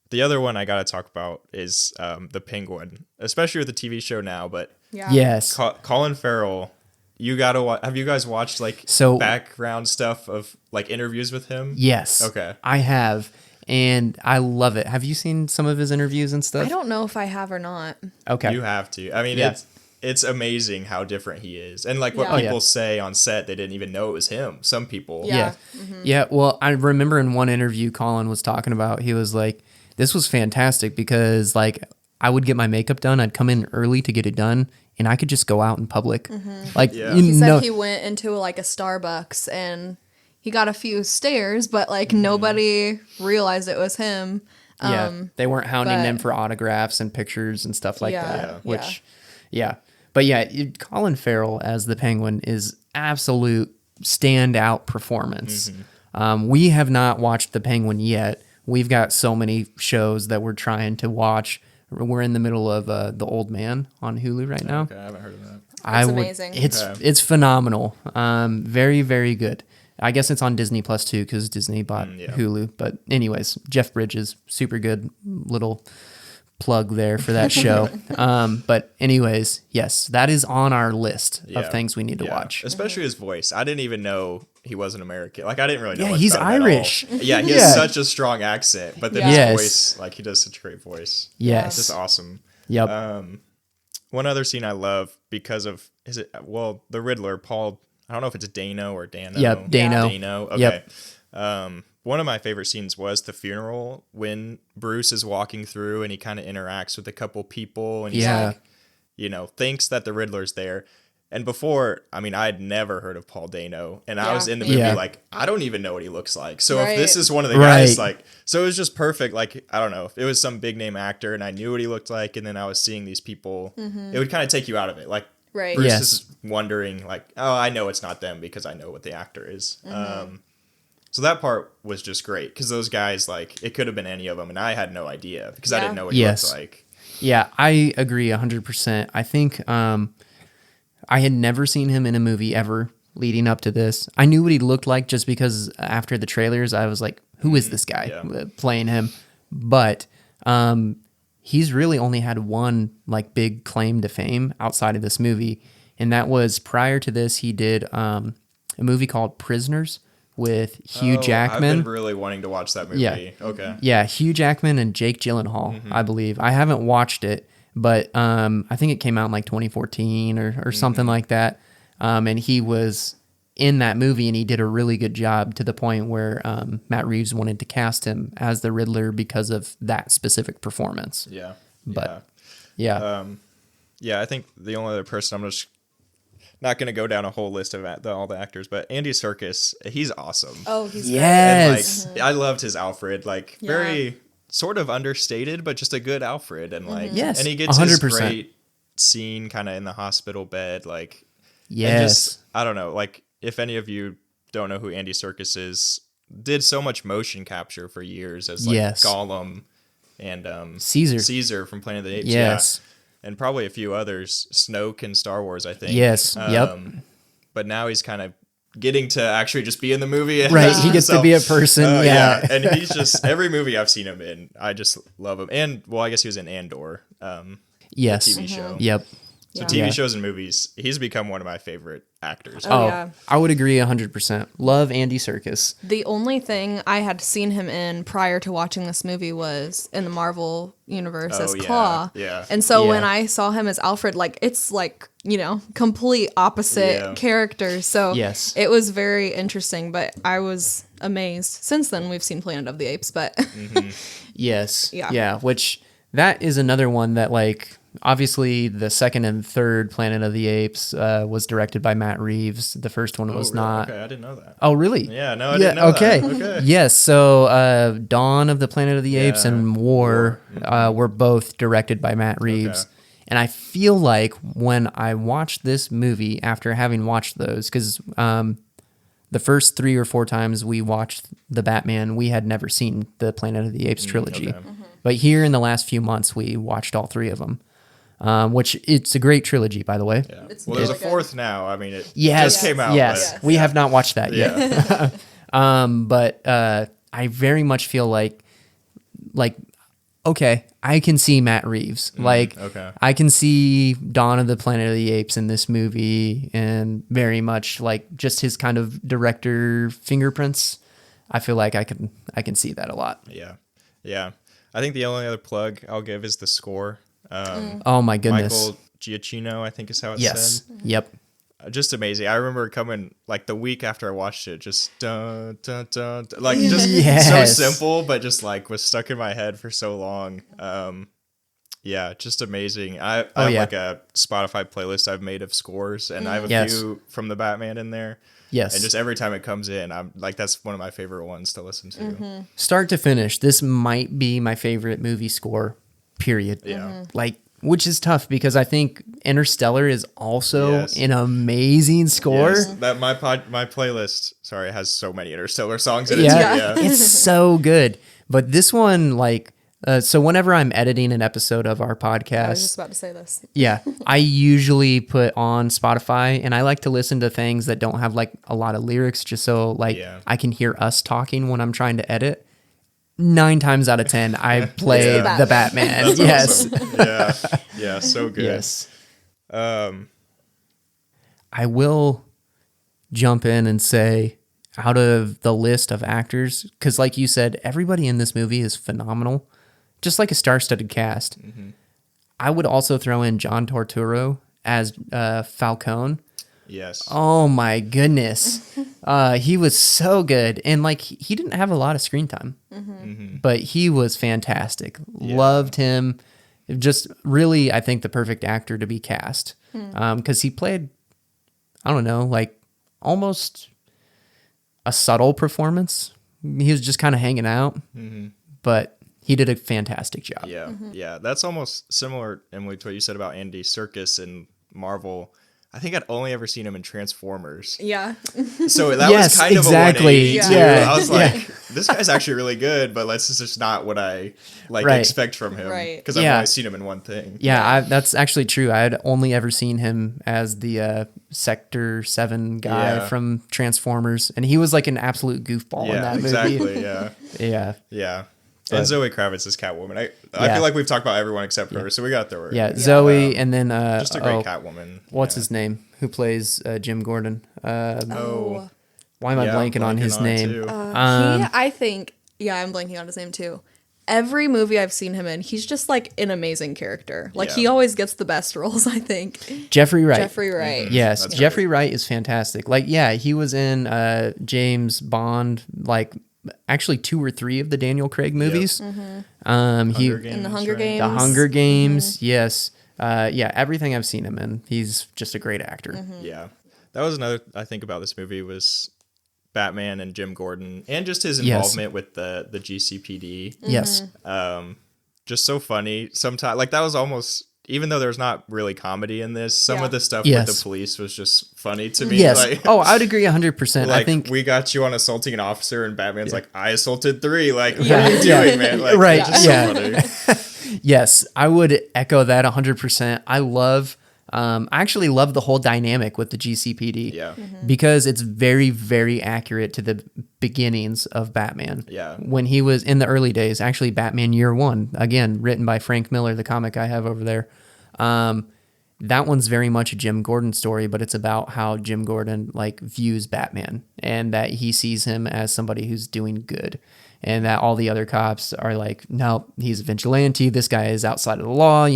Speaker 4: The other one I got to talk about is the Penguin, especially with the TV show now. But
Speaker 2: Yes.
Speaker 4: Colin Farrell. You gotta have you guys watched background stuff of interviews with him?
Speaker 2: Yes.
Speaker 4: Okay.
Speaker 2: I have, and I love it. Have you seen some of his interviews and stuff?
Speaker 5: I don't know if I have or not.
Speaker 2: Okay.
Speaker 4: You have to. I mean,
Speaker 2: Yeah.
Speaker 4: it's amazing how different he is, and what
Speaker 5: Yeah.
Speaker 4: people say on set, they didn't even know it was him. Some people.
Speaker 2: Yeah. Yeah. Well, I remember in one interview Colin was talking about, he was like, this was fantastic because I would get my makeup done. I'd come in early to get it done and I could just go out in public.
Speaker 5: He said he went into a Starbucks and he got a few stares, but nobody realized it was him.
Speaker 2: They weren't hounding
Speaker 5: but-
Speaker 2: him for autographs and pictures and stuff like
Speaker 5: Yeah.
Speaker 2: that.
Speaker 5: Yeah.
Speaker 2: Which, but Colin Farrell as the Penguin is absolute standout performance. We have not watched the Penguin yet. We've got so many shows that we're trying to watch. We're in the middle of The Old Man on Hulu right now.
Speaker 4: Okay, I haven't heard of that.
Speaker 5: Amazing.
Speaker 2: It's phenomenal. Very, very good. I guess it's on Disney Plus too because Disney bought Hulu. But anyways, Jeff Bridges, super good little plug there for that show. But anyways, yes, that is on our list of things we need to watch.
Speaker 4: Especially his voice. I didn't even know he wasn't American. I didn't really know.
Speaker 2: Yeah,
Speaker 4: much
Speaker 2: he's
Speaker 4: about him at all.
Speaker 2: Irish.
Speaker 4: Yeah, he has such a strong accent, but then
Speaker 2: Yes.
Speaker 4: his voice, he does such a great voice.
Speaker 2: Yes.
Speaker 4: It's just awesome.
Speaker 2: Yep.
Speaker 4: One other scene I love because of the Riddler, Paul. I don't know if it's Dano or Dano.
Speaker 2: Yep, Dano.
Speaker 4: Dano. Okay.
Speaker 2: Yep.
Speaker 4: One of my favorite scenes was the funeral when Bruce is walking through and he kind of interacts with a couple people and he's thinks that the Riddler's there. And before, I had never heard of Paul Dano, and I was in the movie I don't even know what he looks like. So if this is one of the guys, so it was just perfect. I don't know if it was some big name actor, and I knew what he looked like, and then I was seeing these people. It would kind of take you out of it.
Speaker 5: Right.
Speaker 4: versus wondering like, oh, I know it's not them because I know what the actor is. So that part was just great because those guys, like, it could have been any of them, and I had no idea because I didn't know what he looked like.
Speaker 2: Yeah, I agree 100%. I think I had never seen him in a movie ever leading up to this. I knew what he looked like just because after the trailers, I was like, who is this guy playing him? But he's really only had one like big claim to fame outside of this movie. And that was prior to this, he did a movie called Prisoners with Hugh Jackman.
Speaker 4: I've been really wanting to watch that movie.
Speaker 2: Yeah.
Speaker 4: Okay.
Speaker 2: Yeah, Hugh Jackman and Jake Gyllenhaal, I believe. I haven't watched it, but I think it came out in like 2014 or something like that. And he was in that movie, and he did a really good job to the point where Matt Reeves wanted to cast him as the Riddler because of that specific performance.
Speaker 4: Yeah.
Speaker 2: But yeah.
Speaker 4: Yeah, I think the only other person, I'm just not going to go down a whole list of all the actors, but Andy Serkis, he's awesome.
Speaker 5: Oh, he's
Speaker 2: Yes.
Speaker 4: And, like, I loved his Alfred, like, very sort of understated, but just a good Alfred. And, like,
Speaker 2: Yes,
Speaker 4: and he gets
Speaker 2: 100%.
Speaker 4: his great scene kind of in the hospital bed, like, and
Speaker 2: Yes.
Speaker 4: just, I don't know, like, if any of you don't know who Andy Serkis is, did so much motion capture for years as, like,
Speaker 2: Yes.
Speaker 4: Gollum and
Speaker 2: Caesar
Speaker 4: from Planet of the Apes.
Speaker 2: Yes.
Speaker 4: Yeah. And probably a few others, Snoke and Star Wars, I think.
Speaker 2: Yes. Yep.
Speaker 4: But now he's kind of getting to actually just be in the movie. And
Speaker 2: Right. He gets to be a person. Yeah.
Speaker 4: And he's just, every movie I've seen him in, I just love him. And, well, I guess he was in Andor,
Speaker 2: Yes.
Speaker 4: TV show.
Speaker 2: Yep.
Speaker 4: So
Speaker 5: Yeah.
Speaker 4: TV
Speaker 2: Yeah.
Speaker 4: shows and movies, he's become one of my favorite actors.
Speaker 5: Oh, yeah.
Speaker 2: I would agree 100%. Love Andy Serkis.
Speaker 5: The only thing I had seen him in prior to watching this movie was in the Marvel universe as
Speaker 4: Oh, yeah,
Speaker 5: Claw.
Speaker 4: yeah.
Speaker 5: And so when
Speaker 2: Yeah.
Speaker 5: I saw him as Alfred, like, it's like, you know, complete opposite
Speaker 4: Yeah.
Speaker 5: characters. So
Speaker 2: Yes.
Speaker 5: it was very interesting, but I was amazed. Since then, we've seen Planet of the Apes, but
Speaker 2: Yes.
Speaker 5: Yeah.
Speaker 2: Yeah. Which that is another one that, like, obviously the second and third Planet of the Apes was directed by Matt Reeves. The first one was
Speaker 4: really?
Speaker 2: not.
Speaker 4: Okay, I didn't know that.
Speaker 2: Oh, really?
Speaker 4: Yeah, no, I didn't know
Speaker 2: okay.
Speaker 4: that. Okay.
Speaker 2: Yes. So Dawn of the Planet of the Apes
Speaker 4: Yeah.
Speaker 2: and War were both directed by Matt Reeves.
Speaker 4: Okay.
Speaker 2: And I feel like when I watched this movie after having watched those, because the first 3 or 4 times we watched the Batman, we had never seen the Planet of the Apes trilogy.
Speaker 4: okay.
Speaker 2: But here in the last few months, we watched all 3 of them, which it's a great trilogy, by the way.
Speaker 4: Yeah.
Speaker 5: It's
Speaker 4: Well, there's a
Speaker 5: really good.
Speaker 4: fourth now. I mean, it
Speaker 2: Yes,
Speaker 4: just came out.
Speaker 2: Yes,
Speaker 4: but-
Speaker 2: we have not watched that yet.
Speaker 4: Yeah.
Speaker 2: But I very much feel like, okay, I can see Matt Reeves.
Speaker 4: okay.
Speaker 2: I can see Dawn of the Planet of the Apes in this movie, and very much like just his kind of director fingerprints. I feel like I can see that a lot.
Speaker 4: Yeah. Yeah. I think the only other plug I'll give is the score.
Speaker 2: Oh my goodness.
Speaker 4: Michael Giacchino, I think is how it's
Speaker 2: Yes.
Speaker 4: said.
Speaker 2: Yep.
Speaker 4: Just amazing. I remember coming like the week after I watched it, just dun, dun, dun, dun, like just
Speaker 2: Yes.
Speaker 4: so simple, but just like was stuck in my head for so long. Yeah, just amazing. I have
Speaker 2: yeah.
Speaker 4: like a Spotify playlist I've made of scores, and I have a
Speaker 2: Yes.
Speaker 4: few from the Batman in there.
Speaker 2: Yes.
Speaker 4: And just every time it comes in, I'm like, that's one of my favorite ones to listen to.
Speaker 2: Start to finish, this might be my favorite movie score, period.
Speaker 4: Yeah.
Speaker 2: Like, which is tough because I think Interstellar is also
Speaker 4: Yes.
Speaker 2: an amazing score.
Speaker 4: Yes, that my playlist, sorry, has so many Interstellar songs in it.
Speaker 2: Yeah,
Speaker 4: Yeah.
Speaker 2: it's so good. But this one, like, so whenever I'm editing an episode of our
Speaker 5: I was
Speaker 2: podcast,
Speaker 5: just about to say this.
Speaker 2: yeah, I usually put on Spotify, and I like to listen to things that don't have like a lot of lyrics, just so like
Speaker 4: Yeah.
Speaker 2: I can hear us talking when I'm trying to edit. 9 times out of 10, I play
Speaker 4: Yeah.
Speaker 2: the Batman.
Speaker 4: That's
Speaker 2: Yes.
Speaker 4: awesome. Yeah. Yeah. So good.
Speaker 2: Yes.
Speaker 4: Um,
Speaker 2: I will jump in and say, out of the list of actors, because like you said, everybody in this movie is phenomenal, just like a star-studded cast. I would also throw in John Turturro as Falcone.
Speaker 4: yes.
Speaker 2: Oh my goodness. He was so good. And like, he didn't have a lot of screen time, but he was fantastic. Loved him. Just really, I think the perfect actor to be cast. Cause he played, I don't know, like almost a subtle performance. He was just kind of hanging out, but he did a fantastic job.
Speaker 4: Yeah. Yeah. That's almost similar, Emily, to what you said about Andy Serkis and Marvel. I think I'd only ever seen him in Transformers.
Speaker 5: Yeah.
Speaker 4: So that
Speaker 2: Yes,
Speaker 4: was kind
Speaker 2: exactly.
Speaker 4: of a 180 too.
Speaker 2: Yeah.
Speaker 4: I was
Speaker 2: Yeah.
Speaker 4: like, this guy's actually really good, but this is just not what I
Speaker 2: Right.
Speaker 4: expect from him.
Speaker 5: Right.
Speaker 4: Because I've
Speaker 2: Yeah.
Speaker 4: only seen him in one thing.
Speaker 2: Yeah, that's actually true. I had only ever seen him as the Sector 7 guy
Speaker 4: Yeah.
Speaker 2: from Transformers, and he was like an absolute goofball in
Speaker 4: Yeah,
Speaker 2: that movie.
Speaker 4: exactly. Yeah.
Speaker 2: Yeah.
Speaker 4: Yeah.
Speaker 2: But-
Speaker 4: And Zoe Kravitz is Catwoman. I
Speaker 2: Yeah.
Speaker 4: feel like we've talked about everyone except for her, so we got to throw her.
Speaker 2: Yeah,
Speaker 4: in.
Speaker 2: Zoe, and then
Speaker 4: Just a great Catwoman.
Speaker 2: what's
Speaker 4: Yeah.
Speaker 2: his name? Who plays Jim Gordon?
Speaker 4: Oh.
Speaker 2: Why am I
Speaker 4: Yeah, I'm
Speaker 2: blanking on
Speaker 4: blanking
Speaker 2: his
Speaker 4: on it
Speaker 2: name?
Speaker 4: too.
Speaker 5: I think, I'm blanking on his name too. Every movie I've seen him in, he's just like an amazing character. Like
Speaker 4: Yeah.
Speaker 5: he always gets the best roles, I think.
Speaker 2: Jeffrey Wright.
Speaker 5: Jeffrey Wright.
Speaker 2: Yes,
Speaker 4: That's
Speaker 2: Jeffrey Wright is fantastic. Like, yeah, he was in James Bond, like actually 2 or 3 of the Daniel Craig movies. He
Speaker 4: Hunger
Speaker 5: In the
Speaker 4: Games,
Speaker 5: Hunger
Speaker 4: right?
Speaker 5: Games.
Speaker 2: The Hunger Games, yes. Yeah, everything I've seen him in, he's just a great actor.
Speaker 4: Yeah. That was another I think about this movie was Batman and Jim Gordon and just his
Speaker 2: Yes.
Speaker 4: involvement with the GCPD.
Speaker 2: Yes.
Speaker 4: Just so funny. Sometimes like that was almost even though there's not really comedy in this, some
Speaker 5: Yeah.
Speaker 4: of the stuff
Speaker 2: Yes.
Speaker 4: with the police was just funny to me.
Speaker 2: Yes.
Speaker 4: Like,
Speaker 2: Oh, I would agree 100%.
Speaker 4: like
Speaker 2: I think
Speaker 4: we got you on assaulting an officer and Batman's like, I assaulted 3. Like, what are you doing, man? Like,
Speaker 2: Right,
Speaker 4: it's just so
Speaker 2: yeah.
Speaker 4: funny.
Speaker 2: yes, I would echo that 100%. I actually love the whole dynamic with the GCPD.
Speaker 4: Yeah.
Speaker 2: Because it's very, very accurate to the beginnings of Batman.
Speaker 4: Yeah.
Speaker 2: When he was in the early days, actually Batman Year One, again, written by Frank Miller, the comic I have over there. That one's very much a Jim Gordon story, but it's about how Jim Gordon like views Batman and that he sees him as somebody who's doing good. And that all the other cops are like, no, he's a vigilante. This guy is outside of the law,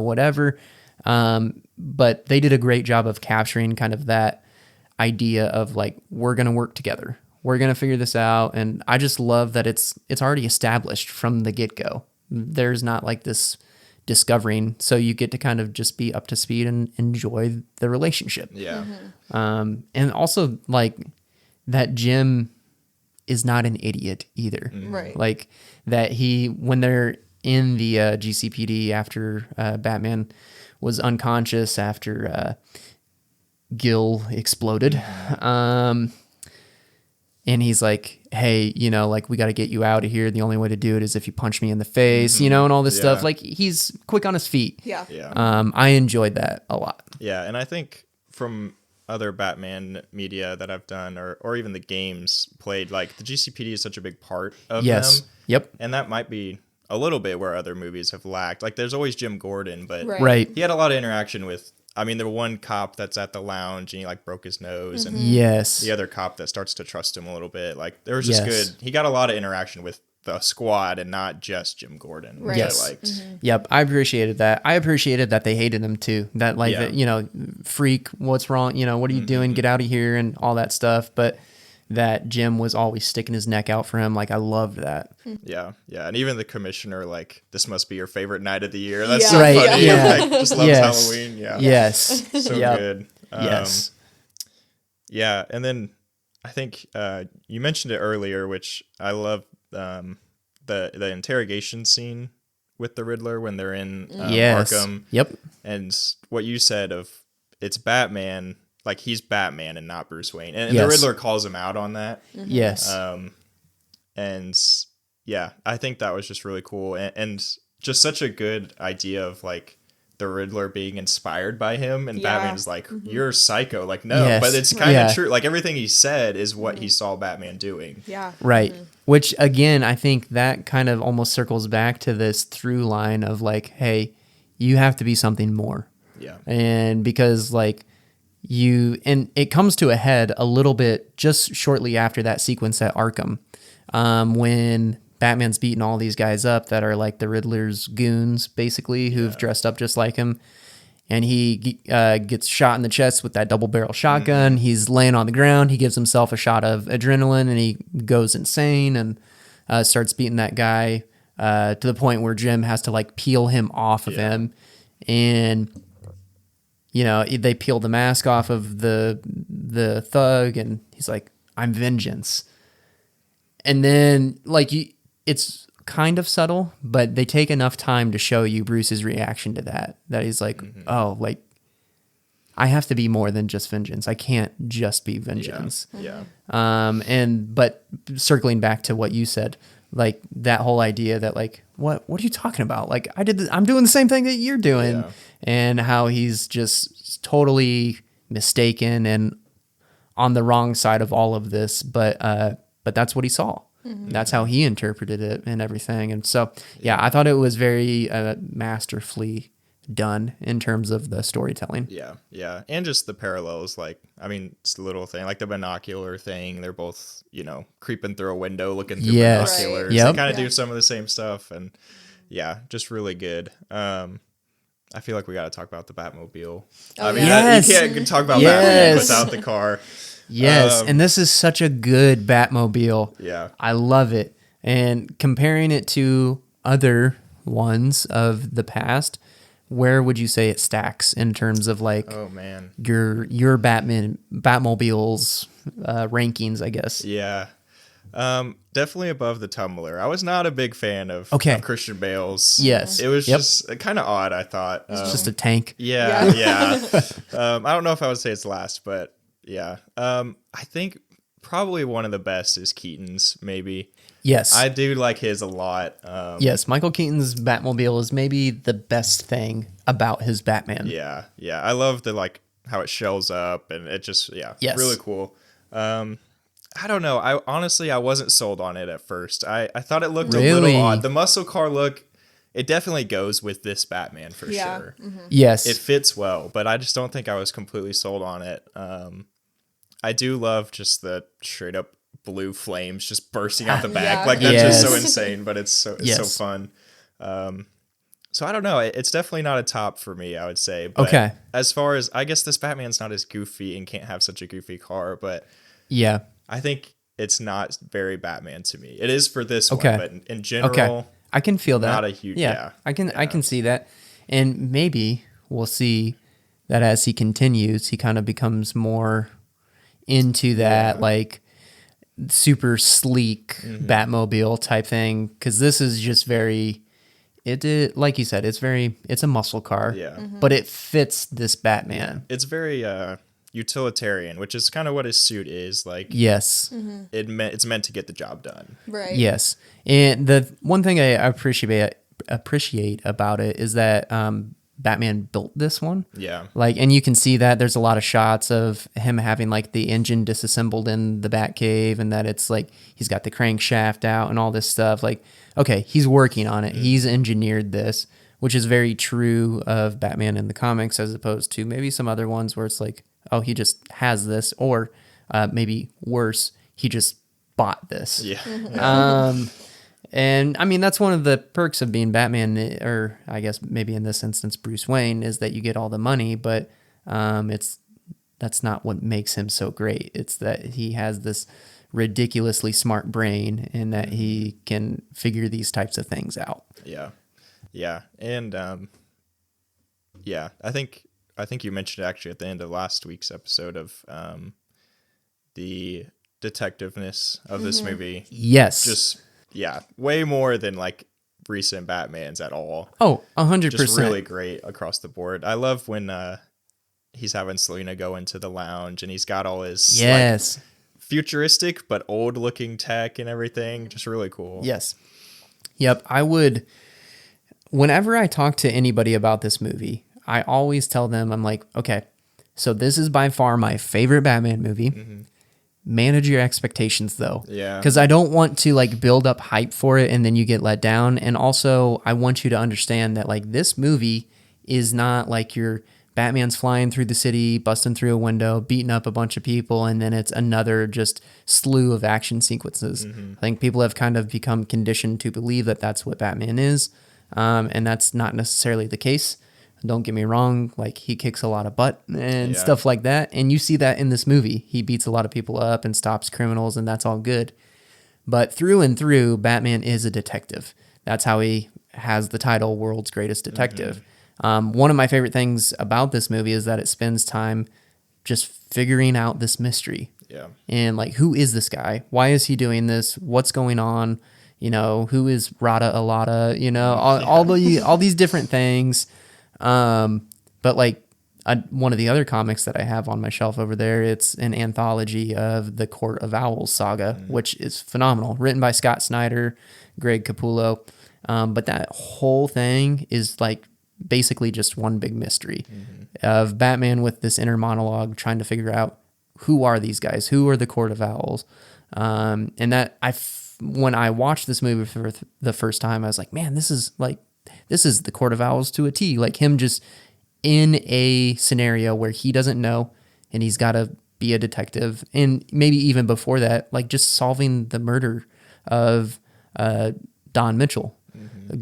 Speaker 2: whatever. But they did a great job of capturing kind of that idea of like, we're going to work together. We're going to figure this out. And I just love that it's already established from the get-go. There's not like this discovering. So you get to kind of just be up to speed and enjoy the relationship.
Speaker 4: Yeah.
Speaker 2: And also like that Jim is not an idiot either.
Speaker 5: Right.
Speaker 2: Like that when they're in the GCPD after Batman was unconscious after Gil exploded. And he's like, hey, like we got to get you out of here. The only way to do it is if you punch me in the face, and all this stuff.
Speaker 4: Yeah.
Speaker 2: Like he's quick on his feet.
Speaker 5: Yeah.
Speaker 4: Yeah.
Speaker 2: I enjoyed that a lot.
Speaker 4: Yeah, and I think from other Batman media that I've done, or even the games played, like the GCPD is such a big part of
Speaker 2: Yes.
Speaker 4: them,
Speaker 2: Yep.
Speaker 4: and that might be a little bit where other movies have lacked. Like there's always Jim Gordon, but
Speaker 5: Right.
Speaker 2: Right.
Speaker 4: he had a lot of interaction with. I mean, the one cop that's at the lounge and he like broke his nose, and
Speaker 2: Yes.
Speaker 4: the other cop that starts to trust him a little bit. Like there was just
Speaker 2: Yes.
Speaker 4: good. He got a lot of interaction with the squad and not just Jim Gordon, which
Speaker 2: Yes.
Speaker 4: I liked.
Speaker 2: Yep, I appreciated that. I appreciated that they hated him too. That like,
Speaker 4: Yeah.
Speaker 2: freak, what's wrong? What are you doing? Get out of here and all that stuff. But that Jim was always sticking his neck out for him. Like I loved that.
Speaker 4: Yeah, yeah, and even the commissioner, like, this must be your favorite night of the year. That's so
Speaker 2: Right,
Speaker 4: funny.
Speaker 2: yeah.
Speaker 4: Like, just loves
Speaker 2: Yes.
Speaker 4: Halloween. Yeah,
Speaker 2: Yes.
Speaker 4: so
Speaker 2: Yep.
Speaker 4: good.
Speaker 2: Yes.
Speaker 4: Yeah, and then I think you mentioned it earlier, which I love the interrogation scene with the Riddler when they're in
Speaker 2: Yes.
Speaker 4: Arkham.
Speaker 2: Yep.
Speaker 4: And what you said of it's Batman, like he's Batman and not Bruce Wayne, and
Speaker 2: Yes.
Speaker 4: the Riddler calls him out on that.
Speaker 2: Yes.
Speaker 4: And yeah, I think that was just really cool, and just such a good idea of like the Riddler being inspired by him, and
Speaker 5: Yeah.
Speaker 4: Batman's like, "You're psycho," like no,
Speaker 2: Yes.
Speaker 4: but it's kind of
Speaker 2: Yeah.
Speaker 4: true. Like everything he said is what he saw Batman doing.
Speaker 5: Yeah.
Speaker 2: Right. Which again, I think that kind of almost circles back to this through line of like, hey, you have to be something more.
Speaker 4: Yeah,
Speaker 2: And because like and it comes to a head a little bit just shortly after that sequence at Arkham, when Batman's beating all these guys up that are like the Riddler's goons, basically, who've dressed up just like him. And he gets shot in the chest with that double barrel shotgun. He's laying on the ground. He gives himself a shot of adrenaline and he goes insane and starts beating that guy to the point where Jim has to like peel him off of him. And, they peel the mask off of the thug and he's like, I'm vengeance. And then like it's kind of subtle, but they take enough time to show you Bruce's reaction to that he's like, oh, like I have to be more than just vengeance. I can't just be vengeance.
Speaker 4: Yeah.
Speaker 2: But circling back to what you said, like that whole idea that like, what are you talking about? Like I'm doing the same thing that you're doing,
Speaker 4: Yeah.
Speaker 2: and how he's just totally mistaken and on the wrong side of all of this. But that's what he saw. That's how he interpreted it and everything. And so, yeah, I thought it was very masterfully done in terms of the storytelling.
Speaker 4: Yeah. And just the parallels, like, I mean, it's the little thing, like the binocular thing. They're both, creeping through a window, looking through
Speaker 2: Yes.
Speaker 4: binoculars.
Speaker 2: Right. Yep.
Speaker 4: They kind of do some of the same stuff. And yeah, just really good. I feel like we got to talk about the Batmobile. I mean,
Speaker 2: Yes.
Speaker 4: you can't talk about
Speaker 2: Yes.
Speaker 4: Batman without the car.
Speaker 2: Yes, and this is such a good Batmobile.
Speaker 4: Yeah.
Speaker 2: I love it. And comparing it to other ones of the past, where would you say it stacks in terms of like
Speaker 4: Oh, man.
Speaker 2: your Batmobile's rankings, I guess?
Speaker 4: Yeah. Definitely above the Tumbler. I was not a big fan of Christian Bale's.
Speaker 2: Yes.
Speaker 4: It was
Speaker 2: Yep.
Speaker 4: just kind of odd, I thought.
Speaker 2: It's just a tank.
Speaker 4: Yeah. I don't know if I would say it's last, but yeah. I think probably one of the best is Keaton's, maybe.
Speaker 2: Yes.
Speaker 4: I do like his a lot.
Speaker 2: Yes, Michael Keaton's Batmobile is maybe the best thing about his Batman.
Speaker 4: Yeah. I love how it shows up, and it just,
Speaker 2: Yes.
Speaker 4: really cool. I don't know. I wasn't sold on it at first. I thought it looked a
Speaker 2: Really?
Speaker 4: little odd. The muscle car look, it definitely goes with this Batman for sure.
Speaker 2: Yes.
Speaker 4: It fits well, but I just don't think I was completely sold on it. I do love just the straight up blue flames just bursting out the back.
Speaker 5: Yeah.
Speaker 4: Like that's
Speaker 2: Yes.
Speaker 4: just so insane, but it's so
Speaker 2: Yes.
Speaker 4: fun. So I don't know. It's definitely not a top for me, I would say. But
Speaker 2: Okay.
Speaker 4: as far as, I guess this Batman's not as goofy and can't have such a goofy car, but
Speaker 2: Yeah.
Speaker 4: I think it's not very Batman to me. It is for this
Speaker 2: Okay.
Speaker 4: one, but in general,
Speaker 2: Okay. I can feel that.
Speaker 4: not a huge- yeah.
Speaker 2: I can see that. And maybe we'll see that as he continues, he kind of becomes more into that like super sleek Batmobile type thing, cuz this is just very like you said, it's a muscle car.
Speaker 4: Yeah.
Speaker 2: But it fits this Batman.
Speaker 4: it's very utilitarian, which is kind of what his suit is. Like,
Speaker 2: Yes.
Speaker 4: it's meant to get the job done.
Speaker 5: Right.
Speaker 2: Yes. And the one thing I appreciate about it is that Batman built this one.
Speaker 4: Yeah.
Speaker 2: Like, and you can see that there's a lot of shots of him having like the engine disassembled in the Batcave, and that it's like he's got the crankshaft out and all this stuff. Like, okay, he's working on it. He's engineered this, which is very true of Batman in the comics, as opposed to maybe some other ones where it's like, oh, he just has this, or maybe worse, he just bought this.
Speaker 4: Yeah.
Speaker 2: And I mean, that's one of the perks of being Batman, or I guess maybe in this instance, Bruce Wayne, is that you get all the money, but that's not what makes him so great. It's that he has this ridiculously smart brain and that he can figure these types of things out.
Speaker 4: Yeah. And I think you mentioned actually at the end of last week's episode of the detectiveness of this movie.
Speaker 2: Yes.
Speaker 4: Just way more than like recent Batmans at all.
Speaker 2: Oh, 100%.
Speaker 4: Just really great across the board. I love when he's having Selena go into the lounge and he's got all his
Speaker 2: Yes.
Speaker 4: like, futuristic but old looking tech and everything. Just really cool.
Speaker 2: Yes. Yep. Whenever I talk to anybody about this movie, I always tell them, I'm like, okay, so this is by far my favorite Batman movie. Manage your expectations though.
Speaker 4: Yeah.
Speaker 2: Because I don't want to like build up hype for it and then you get let down. And also I want you to understand that like this movie is not like your Batman's flying through the city, busting through a window, beating up a bunch of people, and then it's another just slew of action sequences. I think people have kind of become conditioned to believe that that's what Batman is. And that's not necessarily the case. Don't get me wrong, like he kicks a lot of butt and stuff like that. And you see that in this movie. He beats a lot of people up and stops criminals, and that's all good. But through and through, Batman is a detective. That's how he has the title World's Greatest Detective. One of my favorite things about this movie is that it spends time just figuring out this mystery.
Speaker 4: Yeah.
Speaker 2: And like, who is this guy? Why is he doing this? What's going on? You know, who is Rada Alada? You know, all these different things. But like, one of the other comics that I have on my shelf over there, it's an anthology of the Court of Owls saga, which is phenomenal, written by Scott Snyder, Greg Capullo. But that whole thing is like basically just one big mystery of Batman with this inner monologue trying to figure out who are these guys, who are the Court of Owls. And that when I watched this movie for the first time, I was like, man, this is the Court of Owls to a T. Like him just in a scenario where he doesn't know and he's got to be a detective. And maybe even before that, like just solving the murder of Don Mitchell,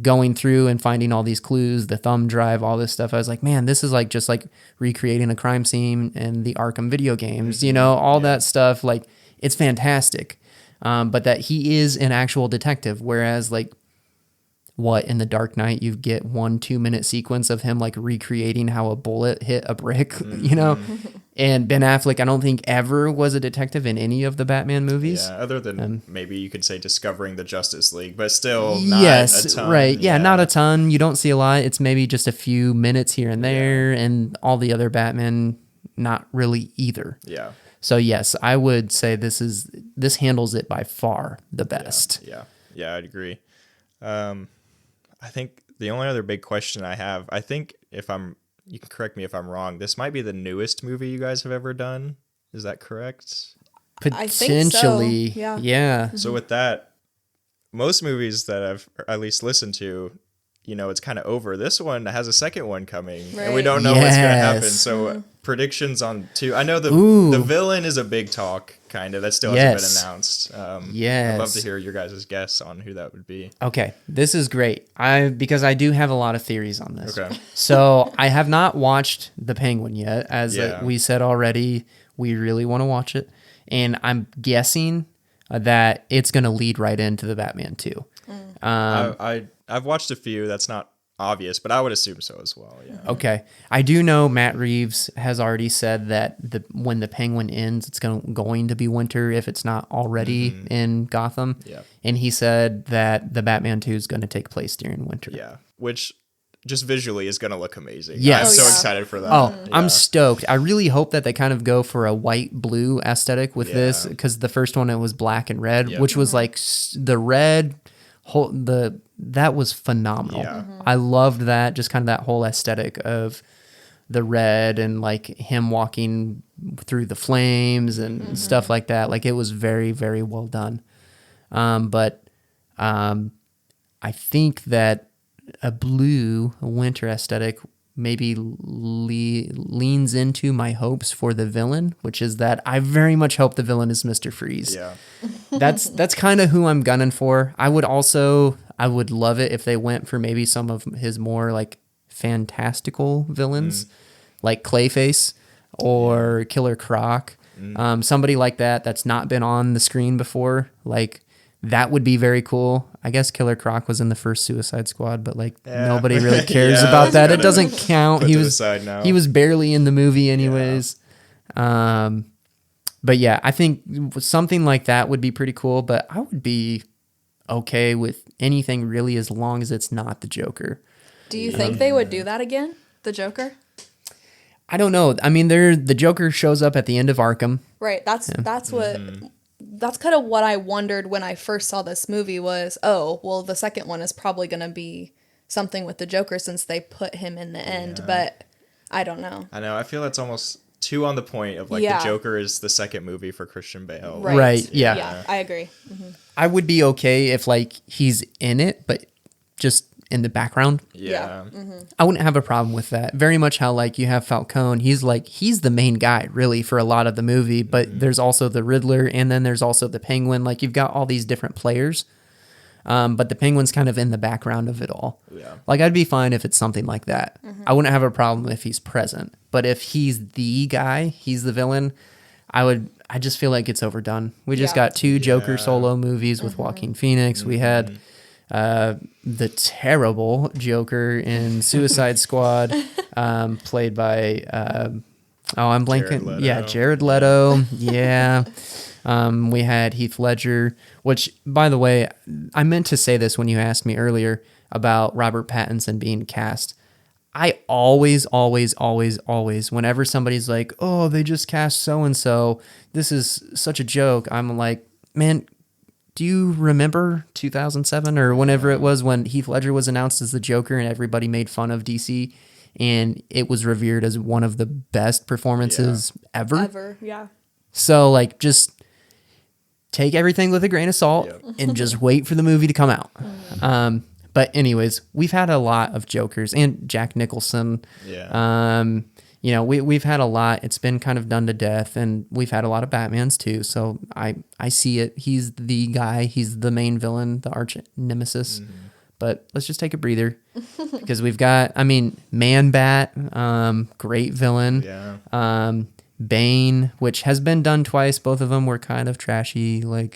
Speaker 2: going through and finding all these clues, the thumb drive, all this stuff. I was like, man, this is like just like recreating a crime scene in the Arkham video games, all that stuff. Like it's fantastic. But that he is an actual detective. Whereas like in the Dark Knight, you get 1-2 minute sequence of him like recreating how a bullet hit a brick, and Ben Affleck, I don't think ever was a detective in any of the Batman movies.
Speaker 4: Yeah, other than maybe you could say discovering the Justice League, but still not
Speaker 2: yes,
Speaker 4: a ton.
Speaker 2: right. Yeah, not a ton. You don't see a lot. It's maybe just a few minutes here and there, and all the other Batman, not really either.
Speaker 4: Yeah.
Speaker 2: So yes, I would say this handles it by far the best.
Speaker 4: Yeah, I'd agree. I think the only other big question I have, I think you can correct me if I'm wrong, this might be the newest movie you guys have ever done. Is that correct?
Speaker 5: I think so.
Speaker 2: Potentially. Yeah.
Speaker 4: So with that, most movies that I've at least listened to, it's kind of over. This one has a second one coming, and we don't know what's going to happen. So predictions on two. I know the villain is a big talk, kind of. That still hasn't been announced. I'd love to hear your guys' guess on who that would be.
Speaker 2: Okay, this is great. Because I do have a lot of theories on this.
Speaker 4: Okay.
Speaker 2: So I have not watched The Penguin yet. As we said already, we really want to watch it. And I'm guessing that it's going to lead right into the Batman 2.
Speaker 4: I've watched a few. That's not obvious, but I would assume so as well. Yeah.
Speaker 2: Okay. I do know Matt Reeves has already said that when the Penguin ends, it's going to be winter if it's not already in Gotham.
Speaker 4: Yeah.
Speaker 2: And he said that the Batman 2 is going to take place during winter.
Speaker 4: Yeah. Which just visually is going to look amazing.
Speaker 2: Yes.
Speaker 4: I'm so excited for that.
Speaker 2: Oh, I'm stoked. I really hope that they kind of go for a white-blue aesthetic with this, because the first one, it was black and red, which was like the red... that was phenomenal.
Speaker 4: Yeah.
Speaker 2: I loved that, just kind of that whole aesthetic of the red and like him walking through the flames and stuff like that. Like it was very, very well done. But I think that a winter aesthetic maybe leans into my hopes for the villain, which is that I very much hope the villain is Mr. Freeze.
Speaker 4: Yeah.
Speaker 2: That's kind of who I'm gunning for. I would love it if they went for maybe some of his more like fantastical villains, like Clayface or Killer Croc. Somebody like that's not been on the screen before. Like that would be very cool. I guess Killer Croc was in the first Suicide Squad, but like nobody really cares about that. It doesn't count. He was barely in the movie anyways. But yeah, I think something like that would be pretty cool, but I would be okay with anything really as long as it's not the Joker.
Speaker 5: Do you think they would do that again? The Joker?
Speaker 2: I don't know. I mean, the Joker shows up at the end of Arkham.
Speaker 5: Right. That's kind of what I wondered when I first saw this movie was, the second one is probably going to be something with the Joker since they put him in the end, but I don't know.
Speaker 4: I know. I feel that's almost too on the point of like the Joker is the second movie for Christian Bale.
Speaker 2: Right. Yeah.
Speaker 5: Yeah, I agree.
Speaker 2: I would be okay if like he's in it, but just in the background.
Speaker 4: Yeah.
Speaker 2: I wouldn't have a problem with that. Very much how like you have Falcone. He's the main guy really for a lot of the movie, but there's also the Riddler and then there's also the Penguin. Like you've got all these different players. But the Penguin's kind of in the background of it all. Yeah. Like I'd be fine if it's something like that. I wouldn't have a problem if he's present. But if he's the guy, he's the villain, I just feel like it's overdone. We just got 2 Joker solo movies with Joaquin Phoenix. We had the terrible Joker in Suicide Squad, played by I'm blanking. Jared Leto. Yeah. We had Heath Ledger, which, by the way, I meant to say this when you asked me earlier about Robert Pattinson being cast. I always, whenever somebody's like, oh, they just cast so-and-so, this is such a joke, I'm like, man, do you remember 2007 or whenever it was when Heath Ledger was announced as the Joker and everybody made fun of DC and it was revered as one of the best performances ever?
Speaker 3: Yeah.
Speaker 2: So, like, just take everything with a grain of salt and just wait for the movie to come out. But anyways, we've had a lot of Jokers and Jack Nicholson.
Speaker 4: Yeah.
Speaker 2: We've had a lot. It's been kind of done to death, and we've had a lot of Batmans too. So I see it. He's the guy. He's the main villain, the arch nemesis. Mm-hmm. But let's just take a breather because we've got, Man-Bat, great villain.
Speaker 4: Yeah.
Speaker 2: Bane, which has been done twice. Both of them were kind of trashy. Like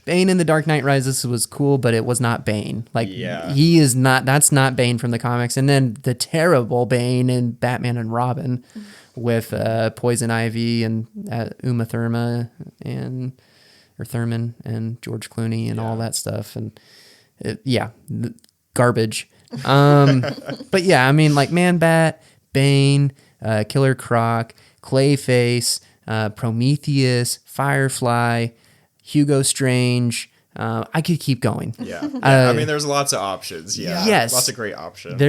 Speaker 2: Bane in The Dark Knight Rises was cool, but it was not Bane. Like he is not. That's not Bane from the comics. And then the terrible Bane in Batman and Robin, with Poison Ivy and Uma Thurman and George Clooney and all that stuff. And garbage. But yeah, like Man-Bat, Bane, Killer Croc, Clayface, Prometheus, Firefly, Hugo Strange. I could keep going.
Speaker 4: Yeah. There's lots of options. Yeah.
Speaker 2: Yes.
Speaker 4: Lots of great options.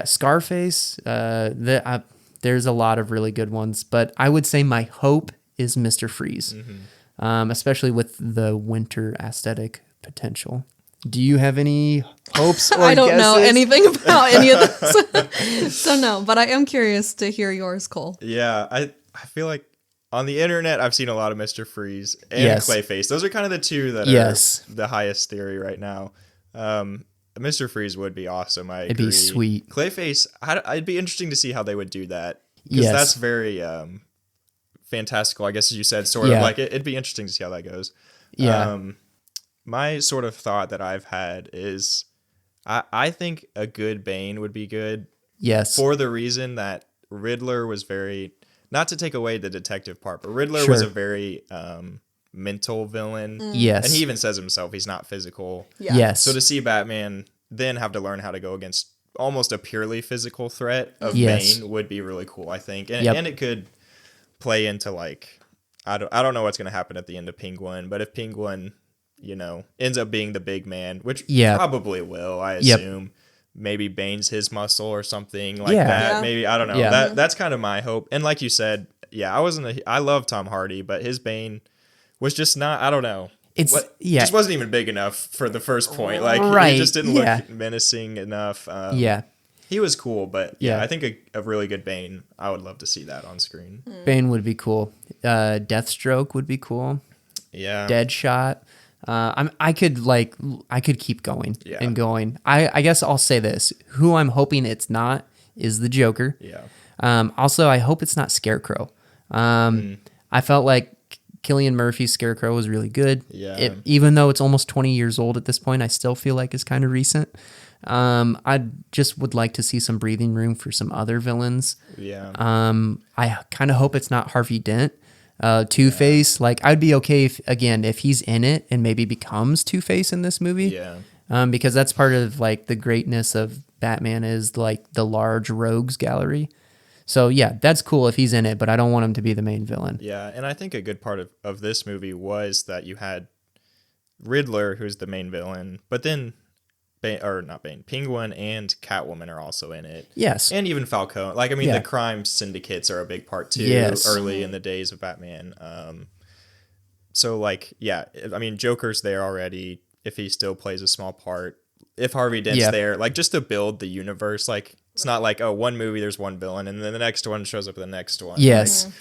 Speaker 2: Scarface. There's a lot of really good ones, but I would say my hope is Mr. Freeze, especially with the winter aesthetic potential. Do you have any hopes or
Speaker 5: I don't know
Speaker 2: guesses?
Speaker 5: anything about any of this. So no, but I am curious to hear yours, Cole.
Speaker 4: Yeah, I feel like on the internet I've seen a lot of Mr. Freeze and Clayface. Those are kind of the two that are the highest theory right now. Mr. Freeze would be awesome. It'd
Speaker 2: be sweet.
Speaker 4: Clayface, it'd be interesting to see how they would do that. Because that's very fantastical, I guess, as you said, sort of. Like it'd be interesting to see how that goes.
Speaker 2: Yeah.
Speaker 4: My sort of thought that I've had is I think a good Bane would be good.
Speaker 2: Yes.
Speaker 4: For the reason that Riddler was very, not to take away the detective part, but Riddler was a very mental villain.
Speaker 2: Yes.
Speaker 4: And he even says himself, he's not physical.
Speaker 5: Yeah.
Speaker 2: Yes.
Speaker 4: So to see Batman then have to learn how to go against almost a purely physical threat of Bane would be really cool, I think. And, and it could play into like, I don't know what's going to happen at the end of Penguin, but if Penguin, ends up being the big man, which probably will, I assume. Maybe Bane's his muscle or something like that. Yeah. Maybe, I don't know. Yeah. That's kind of my hope. And like you said, I love Tom Hardy, but his Bane was just not, I don't know. Just wasn't even big enough for the first point. Like he just didn't look menacing enough. He was cool, but I think a really good Bane, I would love to see that on screen.
Speaker 2: Bane would be cool. Deathstroke would be cool.
Speaker 4: Yeah.
Speaker 2: Deadshot. I could keep going and going. I guess I'll say this. Who I'm hoping it's not is the Joker.
Speaker 4: Yeah.
Speaker 2: Also, I hope it's not Scarecrow. I felt like Cillian Murphy's Scarecrow was really good.
Speaker 4: Yeah.
Speaker 2: Even though it's almost 20 years old at this point, I still feel like it's kind of recent. I just would like to see some breathing room for some other villains.
Speaker 4: Yeah.
Speaker 2: I kind of hope it's not Harvey Dent. Two-Face, like I'd be okay if he's in it and maybe becomes Two-Face in this movie.
Speaker 4: Yeah.
Speaker 2: Because that's part of like the greatness of Batman is like the large rogues gallery. So yeah, that's cool if he's in it, but I don't want him to be the main villain.
Speaker 4: Yeah, and I think a good part of this movie was that you had Riddler, who's the main villain, but then Penguin and Catwoman are also in it.
Speaker 2: Yes.
Speaker 4: And even Falcone. Like, the crime syndicates are a big part too, early in the days of Batman. So, like, Joker's there already, if he still plays a small part. If Harvey Dent's there, like, just to build the universe, like, it's not like, one movie, there's one villain, and then the next one shows up in the next one.
Speaker 2: Yes.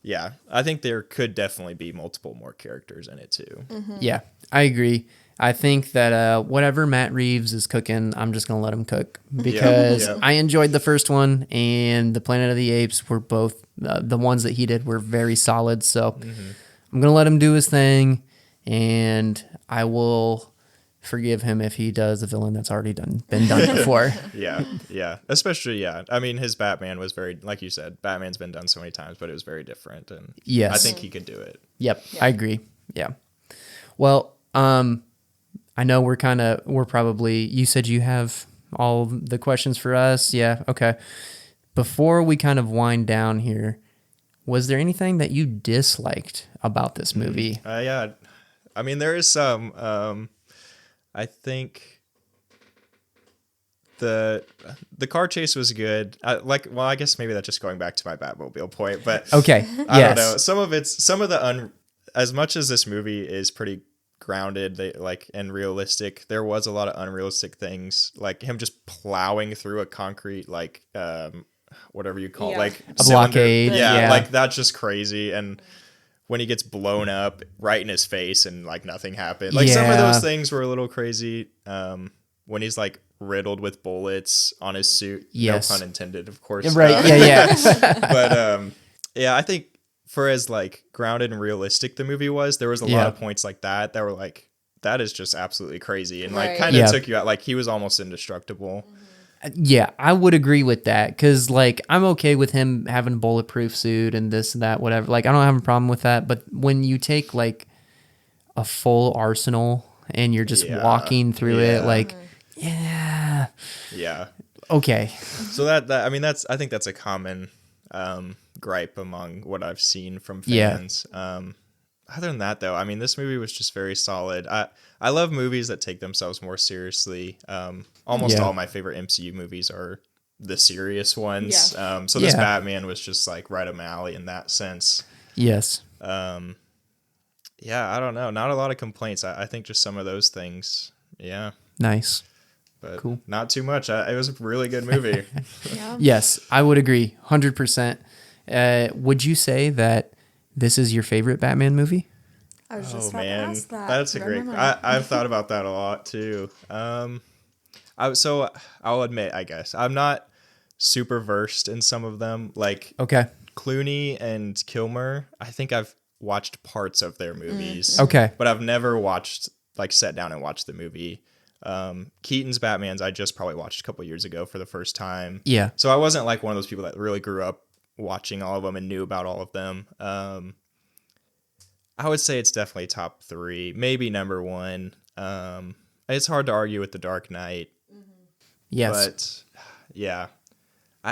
Speaker 4: Like, I think there could definitely be multiple more characters in it too.
Speaker 2: Yeah, I agree. I think that whatever Matt Reeves is cooking, I'm just going to let him cook because I enjoyed the first one and the Planet of the Apes were both, the ones that he did were very solid. So I'm going to let him do his thing and I will forgive him if he does a villain that's already been done before.
Speaker 4: Yeah. Especially, his Batman was very, like you said, Batman's been done so many times, but it was very different. And I think he could do it.
Speaker 2: Yep. I agree. Yeah. Well, I know we're probably, you said you have all the questions for us. Yeah. Okay. before we kind of wind down here, was there anything that you disliked about this movie?
Speaker 4: Yeah, I mean there is some. I think the car chase was good. I guess maybe that's just going back to my Batmobile point, but
Speaker 2: Okay.
Speaker 4: I
Speaker 2: Yes.
Speaker 4: don't know. Some of the as much as this movie is pretty grounded, and realistic, there was a lot of unrealistic things, like him just plowing through a concrete whatever you call it, like
Speaker 2: A blockade.
Speaker 4: yeah, like that's just crazy. And when he gets blown up right in his face and like nothing happened, like some of
Speaker 2: Yeah.
Speaker 4: those things were a little crazy. When he's like riddled with bullets on his suit,
Speaker 2: Yes.
Speaker 4: no pun intended, of course,
Speaker 2: Right. Yeah.
Speaker 4: but yeah, I think for as like grounded and realistic the movie was, there was a lot of points like that were like, that is just absolutely crazy, and like
Speaker 5: Right.
Speaker 4: kind of
Speaker 2: Yeah.
Speaker 4: took you out. Like he was almost indestructible.
Speaker 2: Yeah, I would agree with that, because like I'm okay with him having a bulletproof suit and this and that, whatever. Like I don't have a problem with that. But when you take like a full arsenal and you're just
Speaker 4: Yeah.
Speaker 2: walking through it,
Speaker 4: Yeah.
Speaker 2: like, yeah,
Speaker 4: Yeah.
Speaker 2: okay,
Speaker 4: So that I mean I think that's a common gripe among what I've seen from
Speaker 2: Yeah.
Speaker 4: fans. Other than that though, I mean this movie was just very solid. I love movies that take themselves more seriously. Almost
Speaker 2: Yeah.
Speaker 4: all my favorite MCU movies are the serious ones.
Speaker 5: Yeah.
Speaker 4: So this
Speaker 2: Yeah.
Speaker 4: Batman was just like right up my alley in that sense.
Speaker 2: yes,
Speaker 4: Yeah, I don't know. Not a lot of complaints. I think just some of those things. Yeah.
Speaker 2: nice.
Speaker 4: But
Speaker 2: Cool.
Speaker 4: not too much. It was a really good movie.
Speaker 2: Yes, I would agree, 100%. Would you say that this is your favorite Batman movie?
Speaker 5: I was just
Speaker 4: Oh
Speaker 5: about to
Speaker 4: man,
Speaker 5: ask that.
Speaker 4: that's a
Speaker 5: Read
Speaker 4: great.
Speaker 5: my mind.
Speaker 4: I've thought about that a lot too. So I'll admit, I guess I'm not super versed in some of them. Like
Speaker 2: Okay.
Speaker 4: Clooney and Kilmer, I think I've watched parts of their movies.
Speaker 2: Okay.
Speaker 4: But I've never sat down and watched the movie. Keaton's Batman's I just probably watched a couple years ago for the first time.
Speaker 2: Yeah.
Speaker 4: So I wasn't like one of those people that really grew up watching all of them and knew about all of them. I would say it's definitely top 3, maybe number 1. It's hard to argue with The Dark Knight,
Speaker 2: Yes.
Speaker 4: but yeah,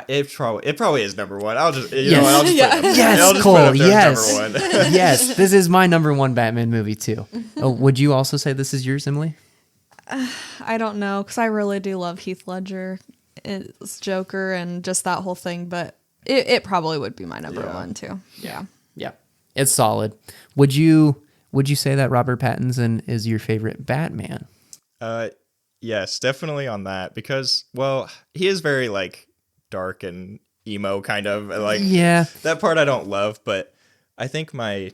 Speaker 4: it probably is number 1. I'll just you know what, I'll just put it up there.
Speaker 2: Yes,
Speaker 4: I'll just
Speaker 2: Cole,
Speaker 4: put it up there
Speaker 2: yes.
Speaker 4: as number 1.
Speaker 2: Yes, this is my number 1 Batman movie too. Oh, would you also say this is yours, Emily?
Speaker 5: I don't know, because I really do love Heath Ledger, it's Joker, and just that whole thing. But it probably would be my number
Speaker 4: Yeah.
Speaker 5: 1 too. Yeah.
Speaker 2: Yeah, it's solid. Would you say that Robert Pattinson is your favorite Batman?
Speaker 4: Yes, definitely on that, because well, he is very like dark and emo kind of like
Speaker 2: Yeah,
Speaker 4: that part I don't love, but I think my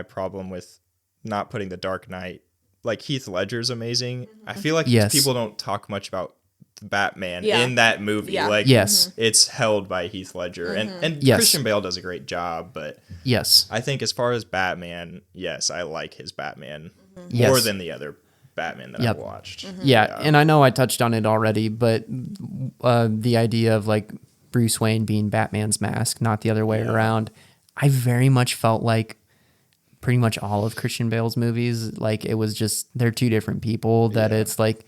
Speaker 4: problem with not putting The Dark Knight, like Heath Ledger's amazing. I feel like
Speaker 2: Yes.
Speaker 4: people don't talk much about Batman
Speaker 5: Yeah.
Speaker 4: in that movie.
Speaker 5: Yeah.
Speaker 4: Like
Speaker 2: Yes.
Speaker 4: it's held by Heath Ledger, and
Speaker 2: Yes.
Speaker 4: Christian Bale does a great job, but
Speaker 2: yes,
Speaker 4: I think as far as Batman, yes, I like his Batman more
Speaker 2: Yes.
Speaker 4: than the other Batman that
Speaker 2: Yep.
Speaker 4: I've watched.
Speaker 2: yeah. And I know I touched on it already, but the idea of like Bruce Wayne being Batman's mask, not the other way around, I very much felt like pretty much all of Christian Bale's movies, like it was just they're two different people. That it's like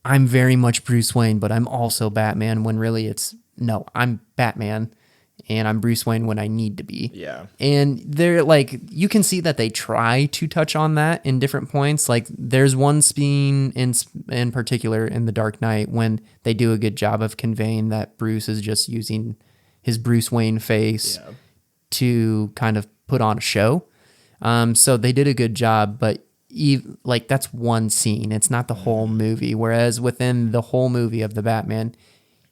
Speaker 2: I'm very much Bruce Wayne, but I'm also Batman. When really it's no, I'm Batman, and I'm Bruce Wayne when I need to be.
Speaker 4: Yeah.
Speaker 2: And they're like, you can see that they try to touch on that in different points. Like there's one scene in particular in The Dark Knight when they do a good job of conveying that Bruce is just using his Bruce Wayne face
Speaker 4: Yeah.
Speaker 2: to kind of put on a show. So they did a good job, but like that's one scene. It's not the whole movie. Whereas within the whole movie of the Batman,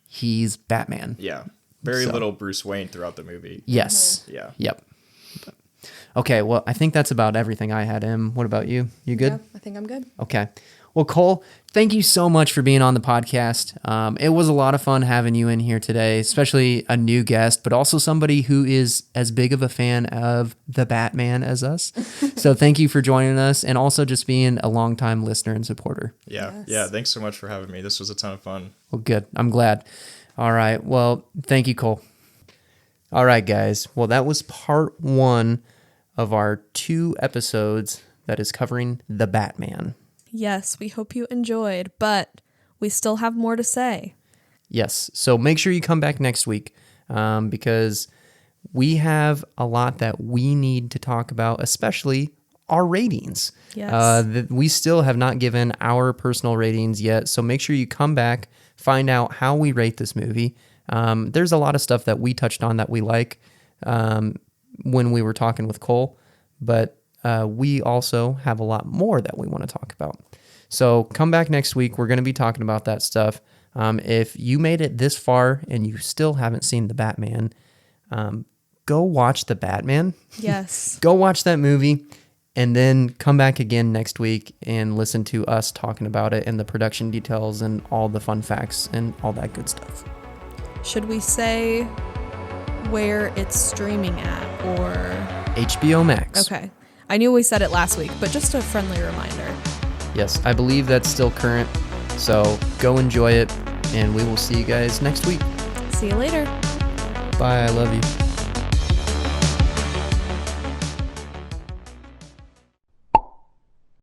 Speaker 2: he's Batman.
Speaker 4: Yeah. Very
Speaker 2: So-
Speaker 4: little Bruce Wayne throughout the movie.
Speaker 2: Yes.
Speaker 4: Yeah.
Speaker 2: Yep. Okay. Well, I think that's about everything I had. What about you? You good?
Speaker 5: Yeah, I think I'm good.
Speaker 2: Okay. Well, Cole, thank you so much for being on the podcast. It was a lot of fun having you in here today, especially a new guest, but also somebody who is as big of a fan of the Batman as us. So thank you for joining us, and also just being a longtime listener and supporter.
Speaker 4: Yeah.
Speaker 5: Yes.
Speaker 4: Yeah. Thanks so much for having me. This was a ton of fun.
Speaker 2: Well, good. I'm glad. All right. Well, thank you, Cole. All right, guys. Well, that was part 1 of our 2 episodes that is covering the Batman.
Speaker 3: Yes, we hope you enjoyed, but we still have more to say.
Speaker 2: Yes. So make sure you come back next week because we have a lot that we need to talk about, especially our ratings.
Speaker 3: Yes.
Speaker 2: We still have not given our personal ratings yet. So make sure you come back, find out how we rate this movie. There's a lot of stuff that we touched on that we like when we were talking with Cole, but we also have a lot more that we want to talk about. So come back next week. We're going to be talking about that stuff. If you made it this far and you still haven't seen The Batman, go watch The Batman.
Speaker 3: Yes.
Speaker 2: Go watch that movie and then come back again next week and listen to us talking about it and the production details and all the fun facts and all that good stuff.
Speaker 3: Should we say where it's streaming at or?
Speaker 2: HBO Max.
Speaker 3: Okay. I knew we said it last week, but just a friendly reminder.
Speaker 2: Yes, I believe that's still current. So go enjoy it, and we will see you guys next week.
Speaker 3: See you later.
Speaker 2: Bye. I love you.